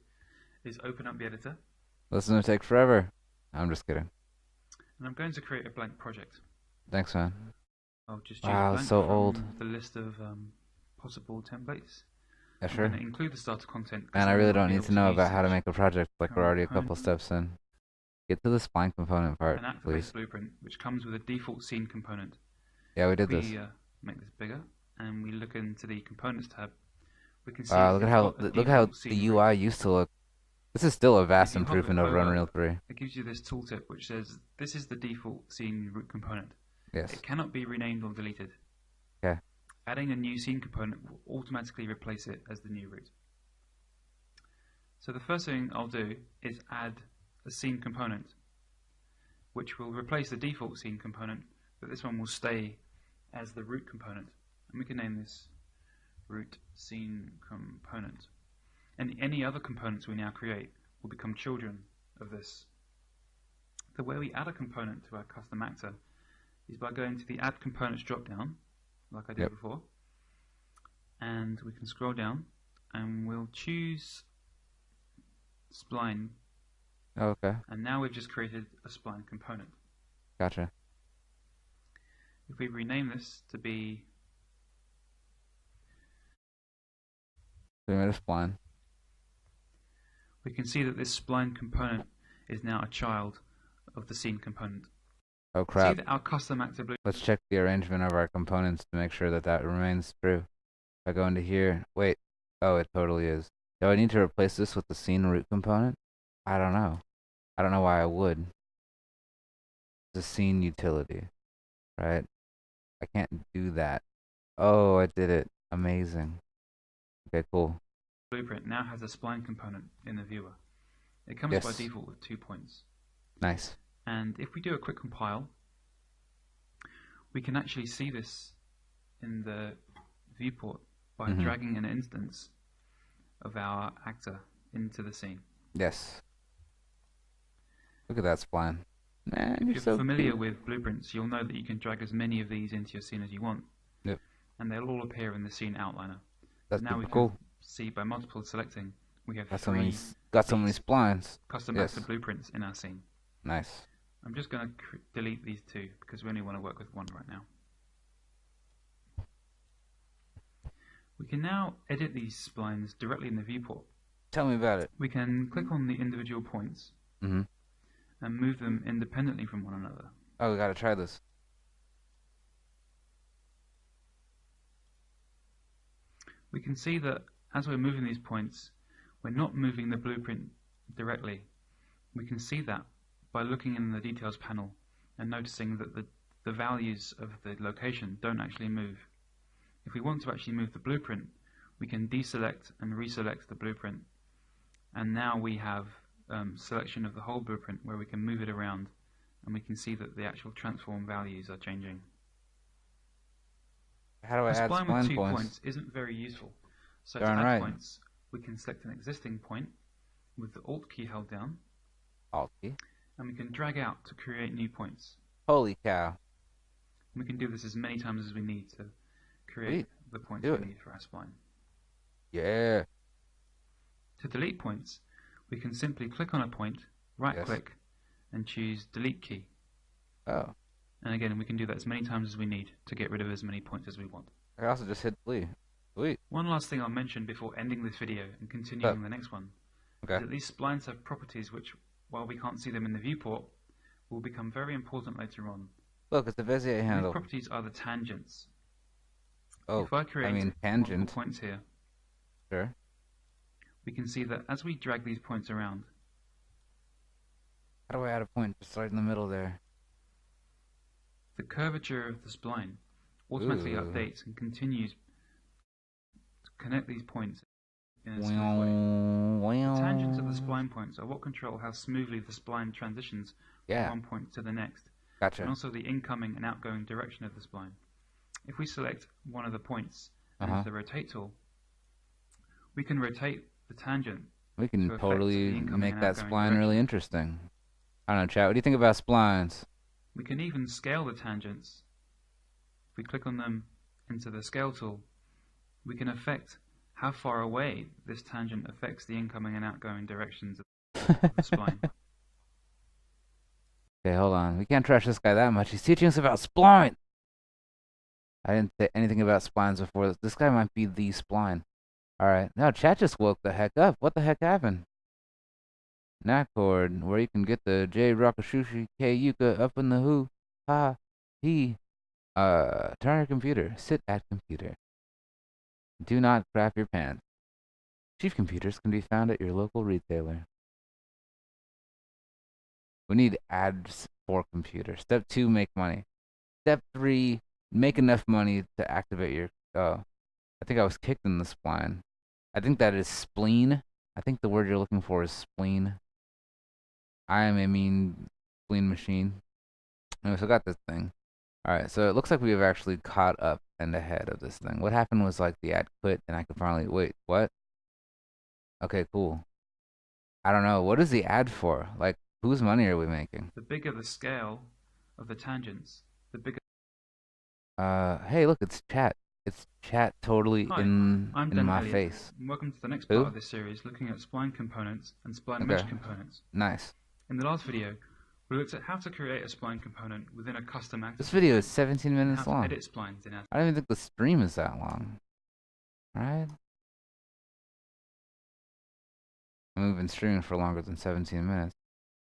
is open up the editor. This is going to take forever. I'm just kidding. And I'm going to create a blank project. Thanks, man. I'll just choose blank so from old. the list of possible templates. Yeah, sure. I'm going to include the starter content. And I really don't need to know about how to make a project. Like we're already a couple steps in. Get to the spline component part, an activate please. blueprint, which comes with a default scene component. Yeah, we did if this. we make this bigger, and we look into the components tab, we can see. Look at how the UI used to look. This is still a vast improvement over Unreal 3. It gives you this tooltip which says this is the default scene root component. Yes. It cannot be renamed or deleted. Okay. Adding a new scene component will automatically replace it as the new root. So the first thing I'll do is add a scene component, which will replace the default scene component, but this one will stay as the root component. And we can name this root scene component. And any other components we now create will become children of this. The way we add a component to our custom actor is by going to the Add Components drop-down, like I did before, and we can scroll down, and we'll choose Spline. Oh, okay. And now we've just created a Spline component. Gotcha. If we rename this to be... We made a spline. We can see that this spline component is now a child of the scene component. Oh crap. See that our custom actor blue. Let's check the arrangement of our components to make sure that that remains true. If I go into here, wait. Oh, it totally is. Do I need to replace this with the scene root component? I don't know. I don't know why I would. It's a scene utility, right? I can't do that. Oh, I did it. Amazing. Okay, cool. Blueprint now has a spline component in the viewer. It comes by default with 2 points. Nice. And if we do a quick compile, we can actually see this in the viewport by dragging an instance of our actor into the scene. Yes. Look at that spline. Man, if you're so familiar cute. with blueprints, you'll know that you can drag as many of these into your scene as you want. Yep. And they'll all appear in the scene outliner. That's now we cool. can see by multiple selecting, we have Got three so many splines. custom actor blueprints in our scene. Nice. I'm just going to delete these two because we only want to work with one right now. We can now edit these splines directly in the viewport. Tell me about it. We can click on the individual points and move them independently from one another. Oh, we gotta try this. We can see that as we're moving these points, we're not moving the blueprint directly. We can see that by looking in the details panel and noticing that the values of the location don't actually move. If we want to actually move the blueprint, we can deselect and reselect the blueprint. And now we have selection of the whole blueprint where we can move it around and we can see that the actual transform values are changing. How do I add spline spline with 2 points? points isn't very useful. So Darn to add right. points, we can select an existing point with the Alt key held down. Alt key. And we can drag out to create new points. Holy cow. We can do this as many times as we need to create the points we need for our spline. Yeah. To delete points, we can simply click on a point, right-click, and choose Delete key. Oh. And again, we can do that as many times as we need to get rid of as many points as we want. I also just hit delete. Sweet. One last thing I'll mention before ending this video and continuing the next one is that these splines have properties which, while we can't see them in the viewport, will become very important later on. Look, it's a Bezier handle. These properties are the tangents. Oh, if I create multiple tangent. points here, Sure. we can see that as we drag these points around, How do I add a point just right in the middle there? the curvature of the spline automatically Ooh. updates and continues to connect these points in a smooth way. The tangents of the spline points are what control how smoothly the spline transitions from one point to the next, Gotcha. and also the incoming and outgoing direction of the spline. If we select one of the points and use the rotate tool, we can rotate the tangent. We can to affect totally the incoming make and that outgoing spline direction. really interesting. I don't know, chat. What do you think about splines? We can even scale the tangents. If we click on them into the scale tool, we can affect how far away this tangent affects the incoming and outgoing directions of the spline. Okay, hold on. We can't trash this guy that much. He's teaching us about spline. I didn't say anything about splines before. This guy might be the spline. Alright. Now, chat just woke the heck up. What the heck happened? Naccord, where you can get the J Rakashushi K Yuka up in the who. Ha. He. Turn on your computer. Sit at computer. Do not crap your pants. Chief computers can be found at your local retailer. We need ads for computers. Step 2, make money. Step 3, make enough money to activate your... Oh. I think I was kicked in the spline. I think that is spleen. I think the word you're looking for is spleen. I am a mean spleen machine. Anyway, so I got this thing. Alright, so it looks like we have actually caught up and ahead of this thing. What happened was like the ad quit and I could finally... Wait, what? Okay, cool. I don't know. What is the ad for? Like, whose money are we making? The bigger the scale of the tangents, the bigger... Hey, look, it's chat. It's chat totally Hi, in Ben my Elliott, face. and welcome to the next Who? part of this series looking at spline components and spline mesh components. Nice. In the last video, we looked at how to create a spline component within a custom actor. This video is 17 minutes how long. to edit splines in I don't even think the stream is that long. Right? I mean, we've been streaming for longer than 17 minutes.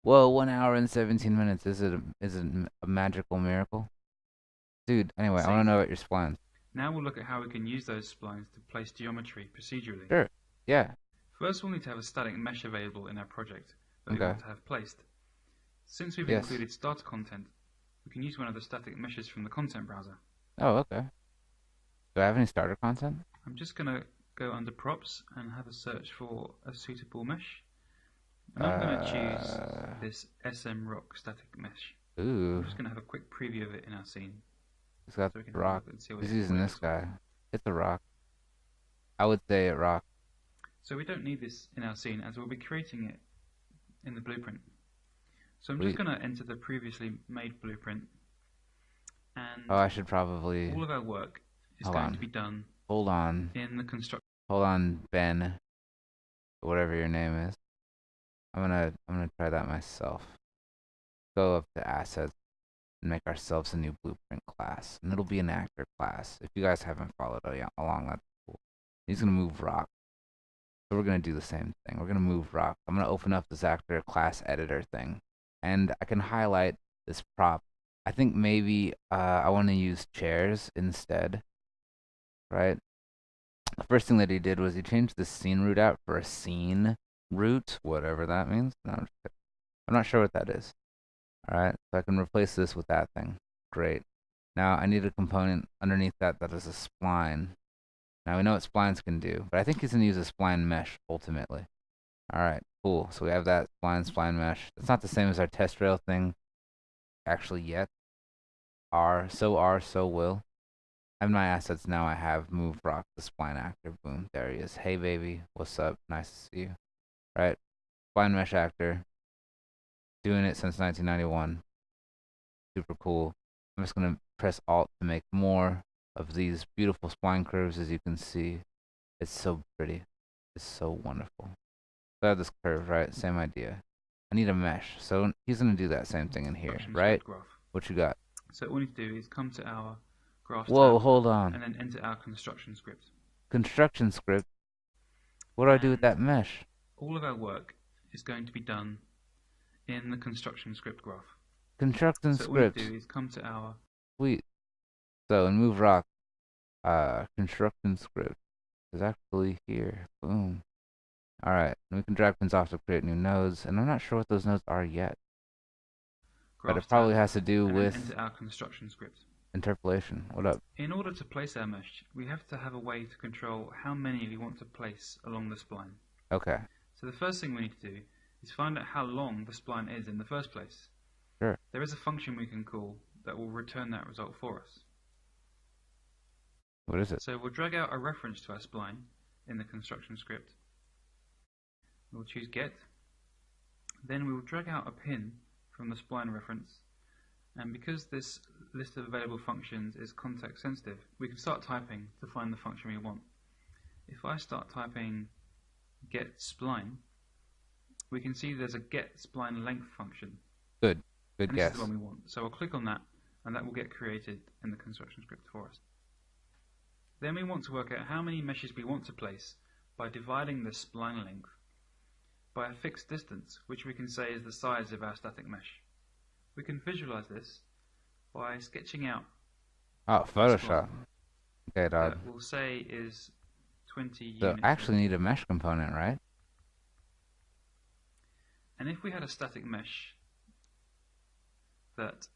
Whoa, 1 hour and 17 minutes. Is it a magical miracle? Dude, anyway, I want to know about your splines. Now we'll look at how we can use those splines to place geometry procedurally. Sure. Yeah. First, we'll need to have a static mesh available in our project that we want to have placed. Since we've included starter content, we can use one of the static meshes from the content browser. Oh, okay. Do I have any starter content? I'm just going to go under props and have a search for a suitable mesh. And I'm going to choose this SM Rock static mesh. Ooh. I'm just going to have a quick preview of it in our scene. It's got so rock. He's using this guy. It's a rock. I would say it rock. So we don't need this in our scene as we'll be creating it in the blueprint. So I'm just going to enter the previously made blueprint. And I should probably... all of our work is going to be done in the construction. Hold on, Ben. Whatever your name is. I'm gonna try that myself. Go up to assets and make ourselves a new blueprint class. And it'll be an actor class. If you guys haven't followed along, that's cool. He's gonna move rock. So we're gonna do the same thing. We're gonna move rock. I'm gonna open up this actor class editor thing. And I can highlight this prop. I think maybe I want to use chairs instead. Right? The first thing that he did was he changed the scene root out for a scene root, whatever that means. No, I'm not sure what that is. Alright, so I can replace this with that thing. Great. Now I need a component underneath that that is a spline. Now we know what splines can do, but I think he's going to use a spline mesh ultimately. Alright, cool. So we have that spline mesh. It's not the same as our test rail thing actually yet. So will. I have my assets now. I have move rock the spline actor. Boom, there he is. Hey baby, what's up? Nice to see you. Right, spline mesh actor. Doing it since 1991. Super cool. I'm just gonna press Alt to make more of these beautiful spline curves. As you can see, it's so pretty. It's so wonderful. So I have this curve, right? Same idea. I need a mesh, so he's gonna do that same thing in here, right? What you got? So all we need to do is come to our graph Whoa, tab, hold on. and then enter our construction script. Construction script? What do I do with that mesh? All of our work is going to be done in the construction script graph. Construction so script. All we do is come to our... Sweet. So in move rock, construction script is actually here. Boom. All right, we can drag pins off to create new nodes, and I'm not sure what those nodes are yet. But it probably has to do with enter our construction script. Interpolation. What up? In order to place our mesh, we have to have a way to control how many we want to place along the spline. Okay. So the first thing we need to do is find out how long the spline is in the first place. Sure. There is a function we can call that will return that result for us. What is it? So we'll drag out a reference to our spline in the construction script. We'll choose get. Then we will drag out a pin from the spline reference. And because this list of available functions is context sensitive, we can start typing to find the function we want. If I start typing get spline, we can see there's a get spline length function. Good. Good guess. This is the one we want. So I'll click on that, and that will get created in the construction script for us. Then we want to work out how many meshes we want to place by dividing the spline length by a fixed distance, which we can say is the size of our static mesh. We can visualize this by sketching out Photoshop. Okay, dog. that we'll say is 20 So units. I actually need a mesh component, right? And if we had a static mesh that,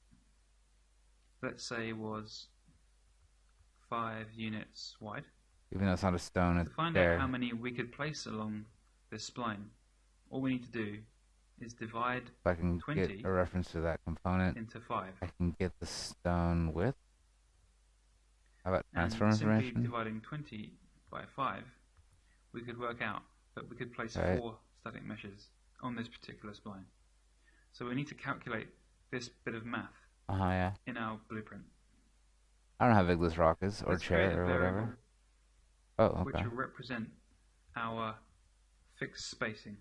let's say, was 5 units wide, Even though it's not a stone, to it's find there. out how many we could place along this spline, all we need to do is divide If I can 20 get a reference to that component, into 5. I can get the stone width. How about And transfer simply information? dividing 20 by 5, we could work out that we could place Right. 4 static meshes on this particular spline. So we need to calculate this bit of math Yeah. in our blueprint. I don't know how big this rock is, or Let's create chair, a or variable whatever. Oh, which okay. will represent our fixed spacing.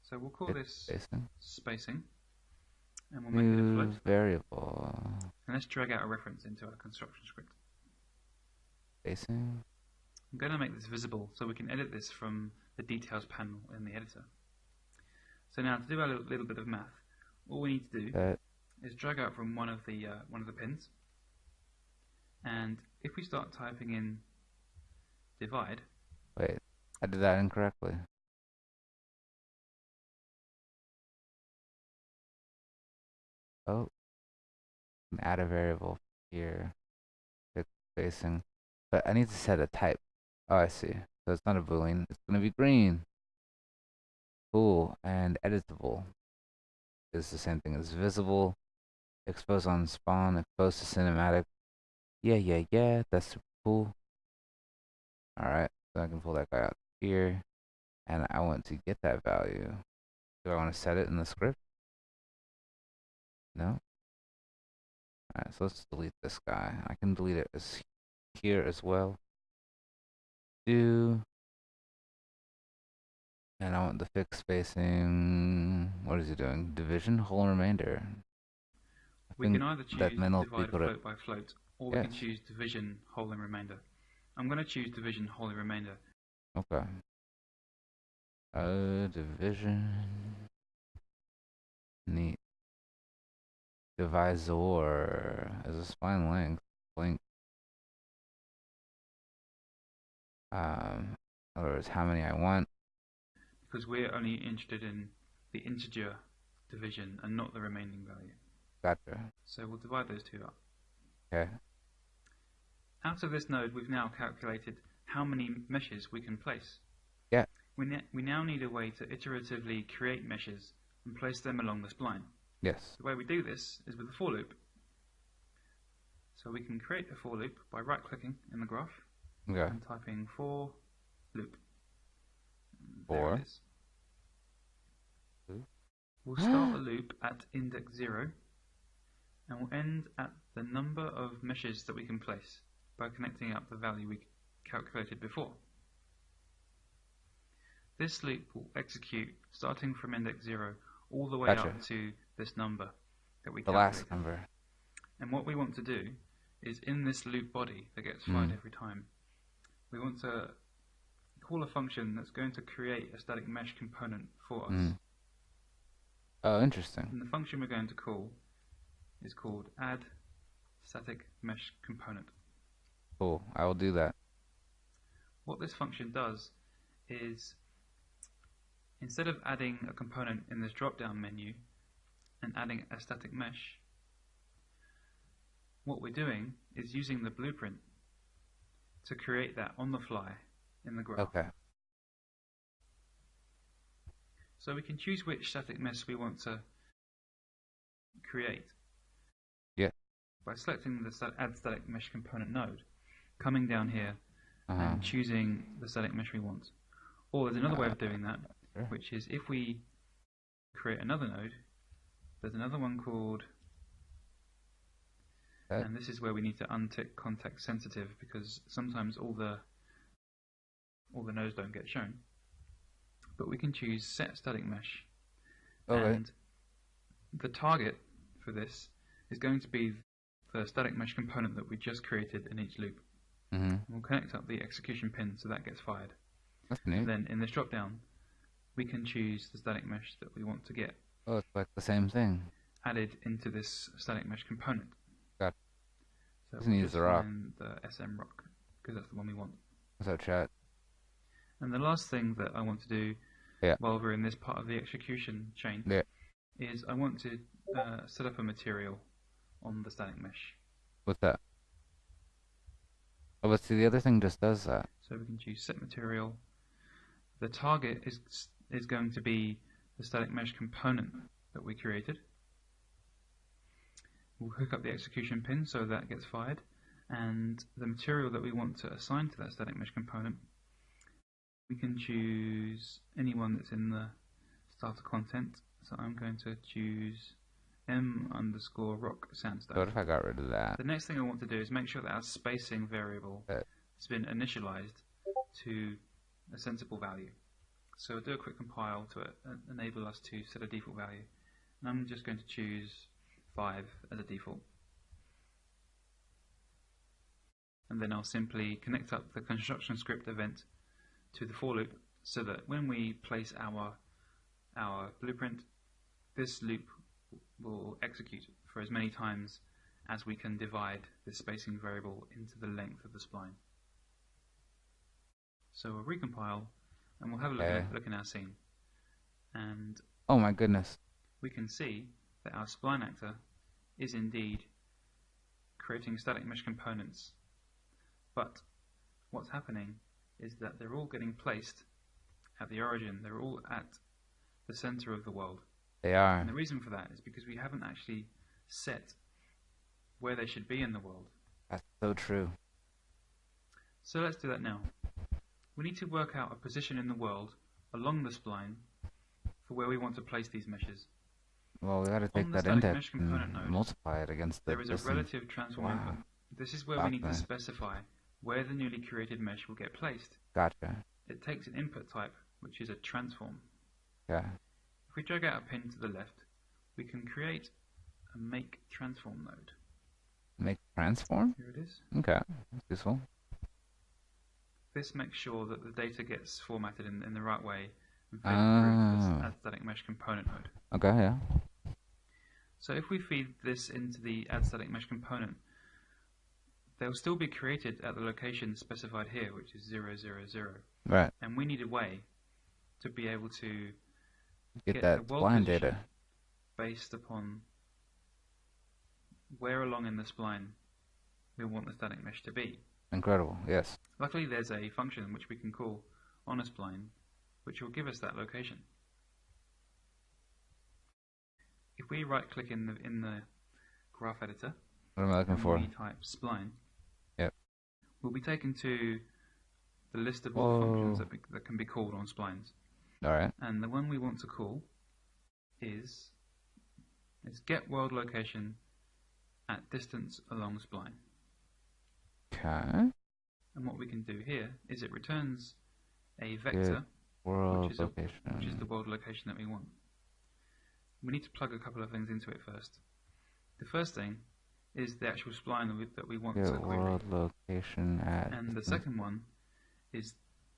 So we'll call this spacing, and we'll make it a New float. variable. And let's drag out a reference into our construction script. Spacing. I'm going to make this visible so we can edit this from the details panel in the editor. So now to do our little bit of math, all we need to do is drag out from one of the pins, and if we start typing in divide. Wait, I did that incorrectly. Oh, add a variable here. Fixed spacing, but I need to set a type. Oh, I see. So it's not a boolean. It's gonna be green. Cool. And editable is the same thing as visible. Expose on spawn. Expose to cinematic. Yeah. That's super cool. All right. So I can pull that guy out here, and I want to get that value. Do I want to set it in the script? No. Alright, so let's delete this guy. I can delete it as here as well. And I want the fixed spacing. What is he doing? Division, whole and remainder. We can either choose divide float by float, or we can choose division, whole and remainder. I'm going to choose division, whole and remainder. Okay. Division. Neat. Divisor as a spline length. Link. In other words, how many I want. Because we're only interested in the integer division and not the remaining value. Gotcha. So we'll divide those two up. Okay. Out of this node, we've now calculated how many meshes we can place. Yeah. We now need a way to iteratively create meshes and place them along the spline. Yes. The way we do this is with a for loop. So we can create a for loop by right-clicking in the graph and typing for loop. There it is. We'll start the loop at index 0 and we'll end at the number of meshes that we can place by connecting up the value we calculated before. This loop will execute starting from index 0 all the way up to this number that we calculated. The last number. And what we want to do is in this loop body that gets fired every time, we want to call a function that's going to create a static mesh component for us. Oh, interesting. And the function we're going to call is called add static mesh component. Cool. I will do that. What this function does is, instead of adding a component in this drop-down menu and adding a static mesh, what we're doing is using the blueprint to create that on the fly in the graph. Okay. So we can choose which static mesh we want to create. Yeah. By selecting the Add Static Mesh Component node, coming down here and choosing the static mesh we want. Or there's another way of doing that, which is if we create another node, there's another one called, and this is where we need to untick context sensitive, because sometimes all the nodes don't get shown. But we can choose Set Static Mesh, and the target for this is going to be the static mesh component that we just created in each loop. We'll connect up the execution pin so that gets fired. That's neat. Then in this drop down, we can choose the static mesh that we want to get. Oh, it's like the same thing. Added into this static mesh component. Got it. So Just we'll need just the rock. find the SM rock, because that's the one we want. What's up, chat? And the last thing that I want to do while we're in this part of the execution chain is I want to set up a material on the static mesh. What's that? Oh, but see, the other thing just does that. So we can choose Set Material. The target is going to be the static mesh component that we created. We'll hook up the execution pin so that gets fired, and the material that we want to assign to that static mesh component, we can choose any one that's in the starter content. So I'm going to choose m_rock sandstone. What if I got rid of that? The next thing I want to do is make sure that our spacing variable has been initialized to a sensible value. So I'll do a quick compile to enable us to set a default value. And I'm just going to choose 5 as a default. And then I'll simply connect up the construction script event to the for loop so that when we place our blueprint, this loop will execute for as many times as we can divide this spacing variable into the length of the spline. So we'll recompile and we'll have a look in our scene. And oh my goodness. We can see that our spline actor is indeed creating static mesh components. But what's happening is that they're all getting placed at the origin. They're all at the center of the world. They are. And the reason for that is because we haven't actually set where they should be in the world. That's so true. So let's do that now. We need to work out a position in the world along the spline for where we want to place these meshes. Well, we got to take that index and multiply it against the There is a relative transform input. This is where we need to specify where the newly created mesh will get placed. Gotcha. It takes an input type, which is a transform. Yeah. If we drag out a pin to the left, we can create a make transform node. Make transform? Here it is. Okay, that's useful. This makes sure that the data gets formatted in the right way and fed through this Add Static Mesh component node. Okay, yeah. So if we feed this into the Add Static Mesh component, they'll still be created at the location specified here, which is 0, 0, 0. Right. And we need a way to be able to get that the world spline position data based upon where along in the spline we want the static mesh to be. Incredible, yes. Luckily there's a function which we can call on a spline which will give us that location. If we right click in the graph editor, what am I looking for? We type spline, yep, we'll be taken to the list of all the functions that can be called on splines. Alright. And the one we want to call is get world location at distance along spline. Okay. And what we can do here is it returns a vector, world which is the world location that we want. We need to plug a couple of things into it first. The first thing is the actual spline that we want to query. World location at. And the second one is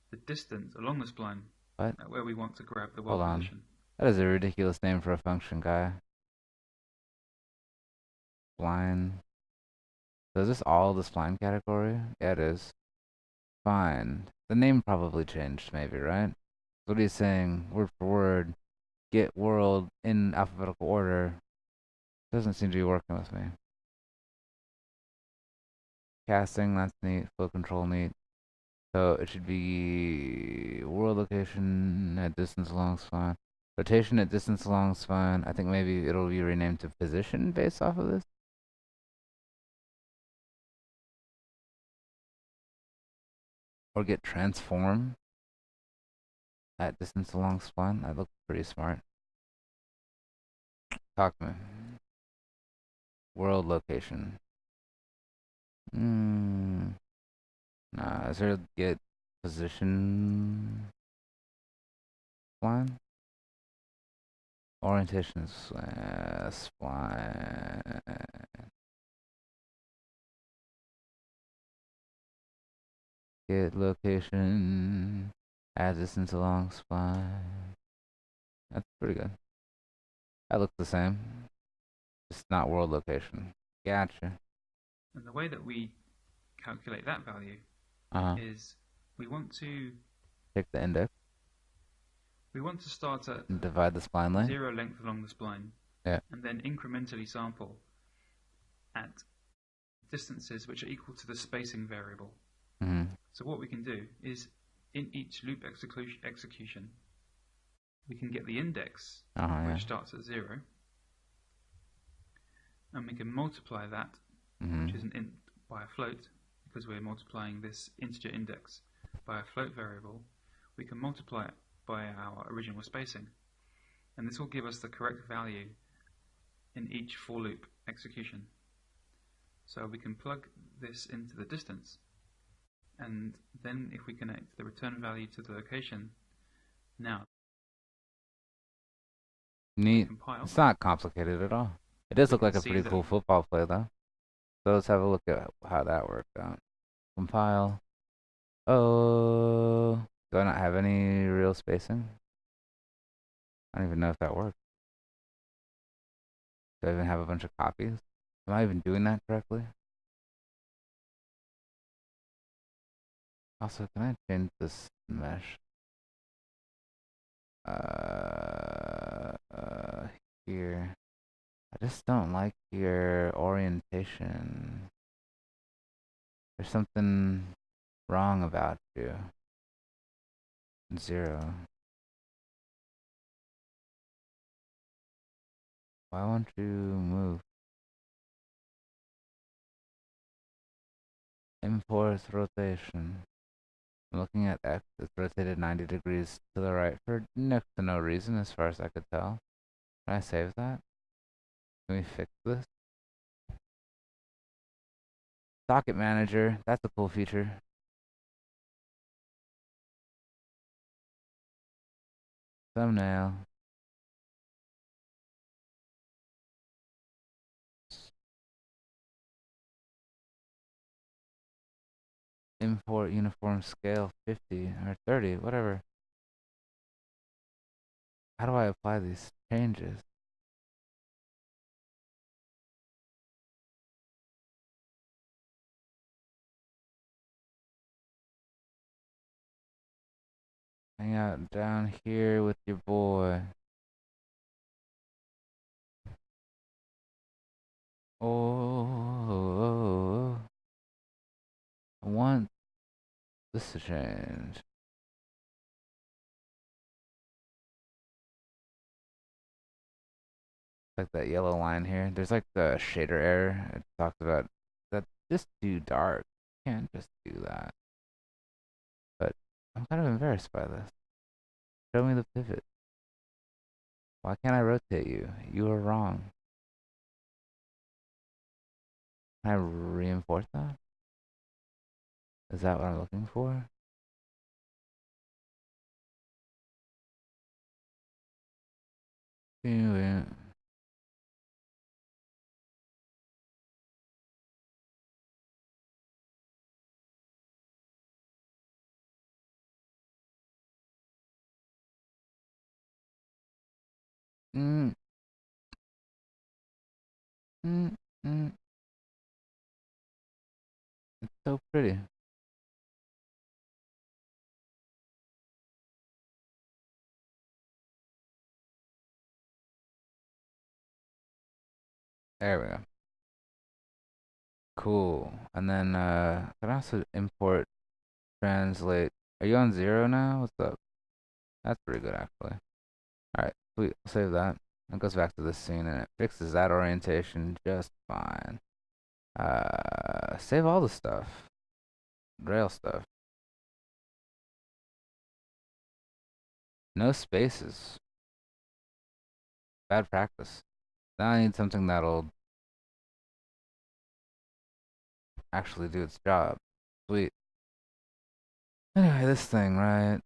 the distance along the spline at where we want to grab the world position. That is a ridiculous name for a function, guy. Spline. So is this all the spline category? Yeah, it is. Fine. The name probably changed, maybe, right? What are you saying? Word for word. Get world in alphabetical order. Doesn't seem to be working with me. Casting, that's neat. Flow control, neat. So it should be world location at distance along spine. Rotation at distance along spine. I think maybe it'll be renamed to position based off of this. Or get transform at distance along spine. That looks pretty smart. Talk to me. World location. Nah, is there a get position spline? Orientation spline. Get location. Add distance along spline. That's pretty good. That looks the same. Just not world location. Gotcha. And the way that we calculate that value is we want to take the index. We want to start at and divide the spline length. 0 length along the spline. Yeah. And then incrementally sample at distances which are equal to the spacing variable. So what we can do is in each loop execution we can get the index which starts at 0, and we can multiply that which is an int by a float, because we're multiplying this integer index by a float variable. We can multiply it by our original spacing, and this will give us the correct value in each for loop execution. So we can plug this into the distance, and then if we connect the return value to the location, now neat. It's not complicated at all. It does look like a pretty cool football play though. So let's have a look at how that worked out. Compile. Oh, do I not have any real spacing? I don't even know if that works. Do I even have a bunch of copies? Am I even doing that correctly? Also, can I change this mesh? Here. I just don't like your orientation. There's something wrong about you. 0. Why won't you move? Import rotation. I'm looking at X. It's rotated 90 degrees to the right for next to no reason as far as I could tell. Can I save that? Can we fix this? Socket manager. That's a cool feature. Thumbnail. Import uniform scale 50 or 30, whatever. How do I apply these changes? Hang out down here with your boy. Oh, I want this to change. Like that yellow line here. There's like the shader error. It talks about that just too dark. Can't just do that. But I'm kind of embarrassed by this. Show me the pivot. Why can't I rotate you? You are wrong. Can I re-import that? Is that what I'm looking for? Yeah. Mm. Mm. Mm. So pretty. There we go. Cool. And then can I also import, translate. Are you on 0 now? What's up? That's pretty good actually. Alright, sweet. I'll save that. It goes back to this scene and it fixes that orientation just fine. Save all the stuff. Rail stuff. No spaces. Bad practice. Now I need something that'll actually do its job. Sweet. Anyway, this thing, right?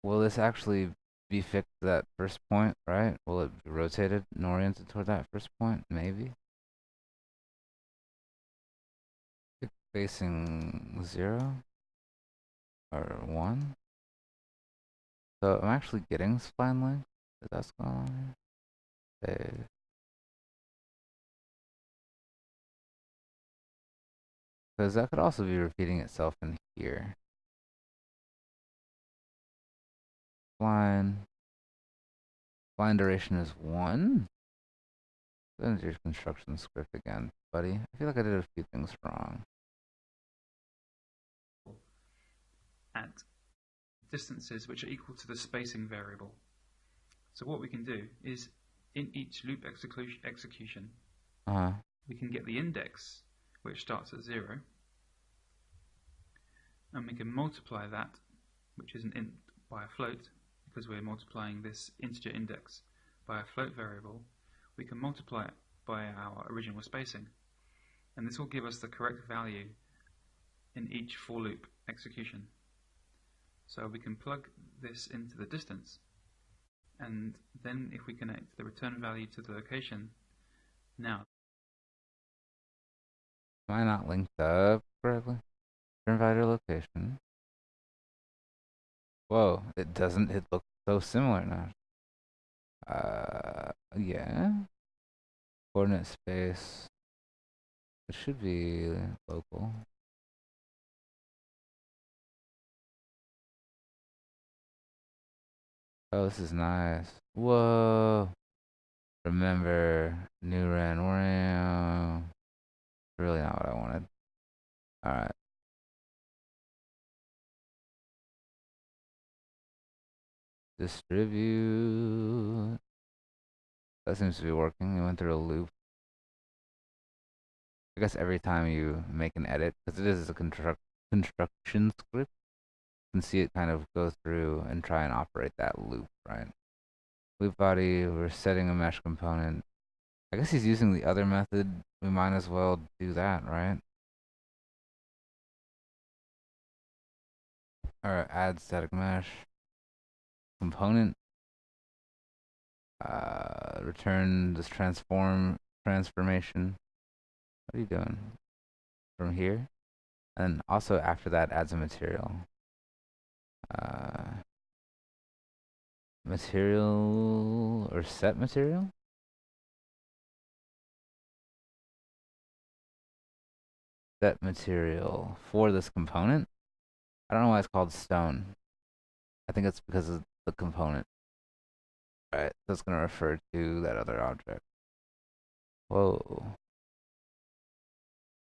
Will this actually be fixed to that first point, right? Will it be rotated and oriented toward that first point? Maybe. Facing 0 or 1. So I'm actually getting spline length. That's going on here. Okay. Because that could also be repeating itself in here. Spline duration is 1. Then your construction script again, buddy. I feel like I did a few things wrong. At distances which are equal to the spacing variable. So what we can do is, in each loop execution, we can get the index, which starts at 0, and we can multiply that, which is an int, by a float, because we're multiplying this integer index by a float variable. We can multiply it by our original spacing, and this will give us the correct value in each for loop execution. So we can plug this into the distance, and then if we connect the return value to the location, now. Am I not linked up correctly? Return value to location. Whoa, it doesn't, it looks so similar now. Yeah. Coordinate space. It should be local. Oh, this is nice. Whoa. Remember, NuRen. Wow. Really not what I wanted. Alright. Distribute. That seems to be working. You went through a loop. I guess every time you make an edit, because it is a construction script, you can see it kind of go through and try and operate that loop, right? Loop body, we're setting a mesh component. I guess he's using the other method. We might as well do that, right? Or add static mesh component. Return this transformation. What are you doing? From here? And also after that adds a material. Material or set material? Set material for this component. I don't know why it's called stone. I think it's because of the component. Alright, so it's going to refer to that other object. Whoa.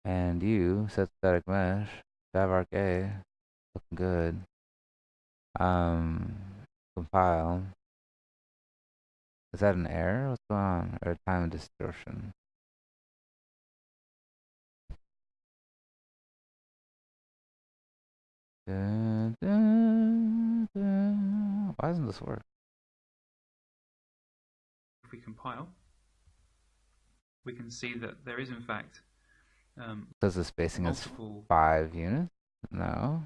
And you set static mesh, favarc A, looking good. Compile. Is that an error? What's going on? Or time distortion? Why doesn't this work? If we compile, we can see that there is in fact Does the spacing is 5 units? No.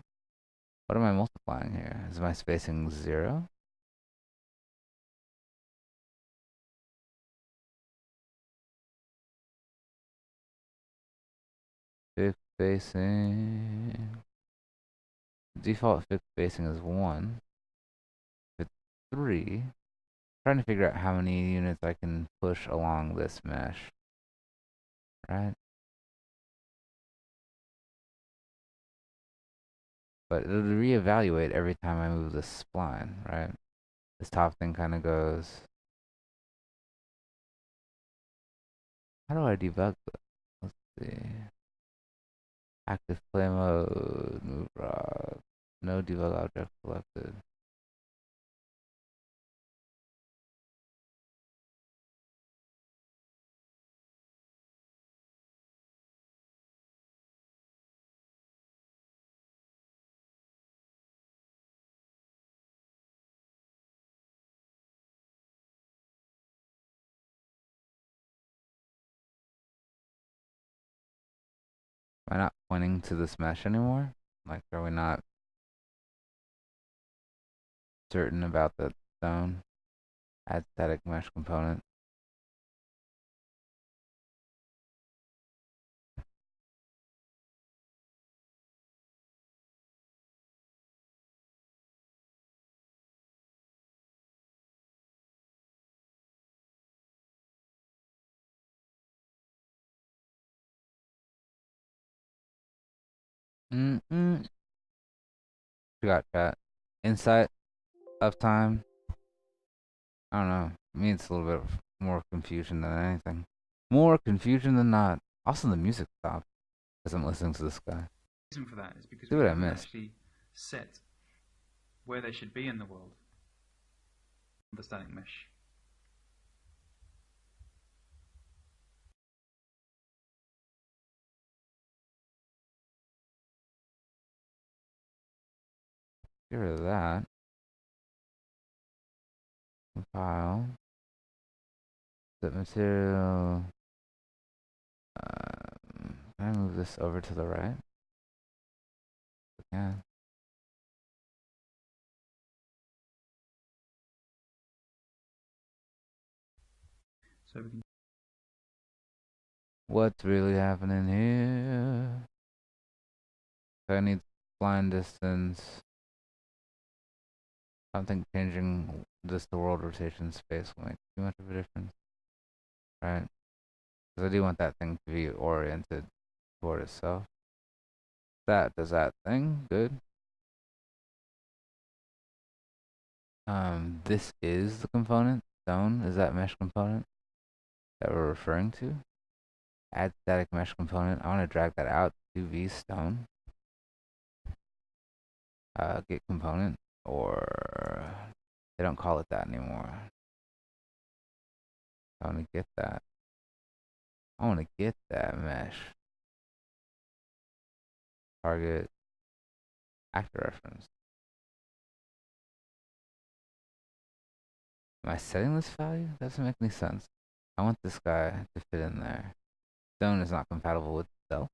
What am I multiplying here? Is my spacing 0? Fixed spacing. Default fixed spacing is 1. If it's 3, I'm trying to figure out how many units I can push along this mesh. Right? but it'll reevaluate every time I move this spline, right? This top thing kind of goes. How do I debug this? Let's see. Active play mode, move rod, no debug object selected. Am I not pointing to this mesh anymore? Like, are we not certain about the zone? Add static mesh component. Forgot chat. Insight, uptime. I don't know. I mean, it's a little bit more confusion than anything. More confusion than not. Also, the music stopped as I'm listening to this guy. The reason for that is because See we what I haven't missed. actually set where they should be in the world. The static mesh. Get rid of that. Compile. Set material. Can I move this over to the right? I can. So we can. What's really happening here? So I need spline distance. I don't think changing this to world rotation space will make too much of a difference. Right? Because I do want that thing to be oriented toward itself. That does that thing. Good. This is the component. Zone is that mesh component that we're referring to. Add static mesh component. I want to drag that out to v stone. Get component, or they don't call it that anymore. I want to get that. I want to get that mesh. Target actor reference. Am I setting this value? That doesn't make any sense. I want this guy to fit in there. Stone is not compatible with self.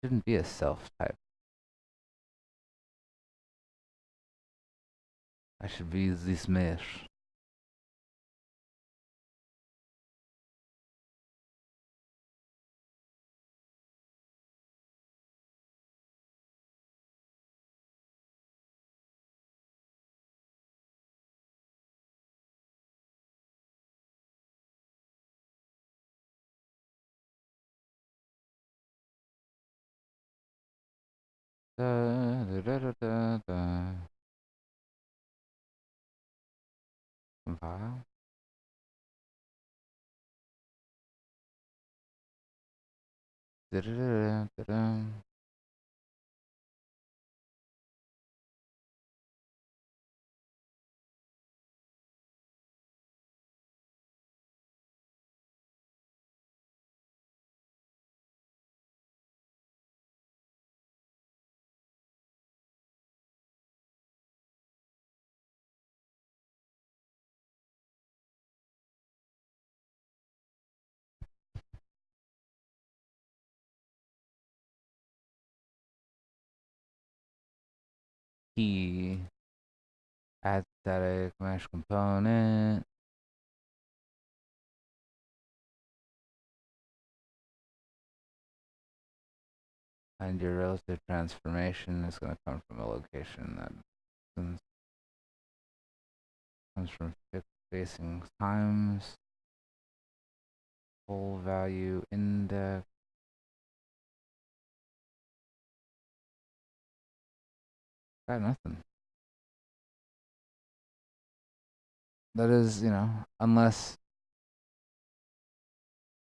Shouldn't be a self type. I should be this mesh. Da, da, da, da, da, da. Compile. Da, da, da, da, da. Key. Add static mesh component. And your relative transformation is going to come from a location that comes from fixed spacing times full value index. Got nothing. That is, unless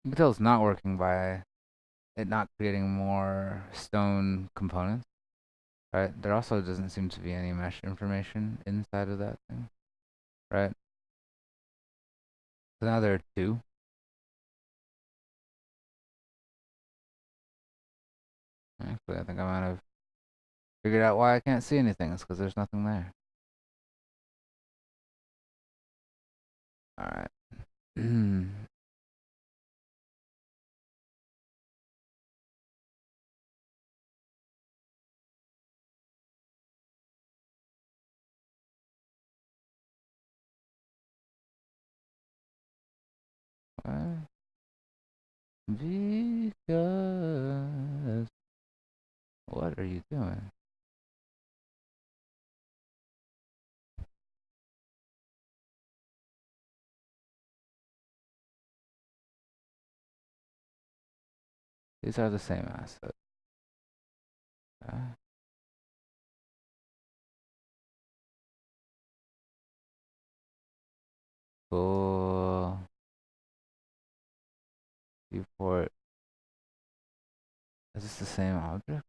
you can tell it's not working by it not creating more stone components, right? There also doesn't seem to be any mesh information inside of that thing, right? So now there are two. Actually, I think I might have figured out why I can't see anything. It's because there's nothing there. Alright. Why? Because... What are you doing? These are the same assets. Okay. Cool. Viewport. Is this the same object?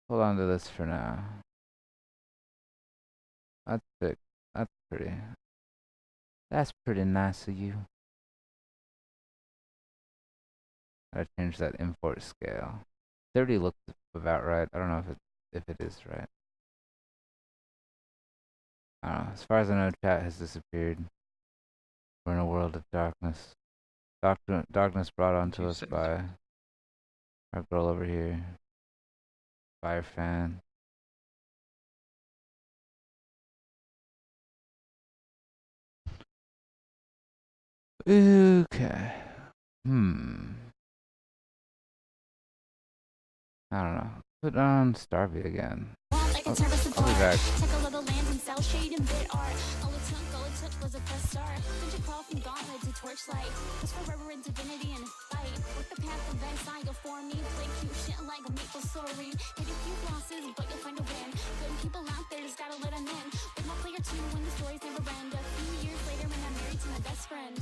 Hold on to this for now. That's big. That's pretty. That's pretty nice of you. Gotta change that import scale. 30 looks about right. I don't know if it is right. I don't know. As far as I know, chat has disappeared. We're in a world of darkness. Darkness brought onto us by our girl over here. Fire fan. Okay. I don't know. Put on Starvey again. I'll be back. Take a little land and cell shade and bit art. All it took was a press start. Did you crawl from gauntlet to torchlight? Just for reverent divinity and fight. With the path of Van for me. Play cute shit like a maple story. Hit a few losses, but you'll find a win. Good people out there just gotta let them in. With my player 2 when the stories never end. A few years later when I'm married to my best friend.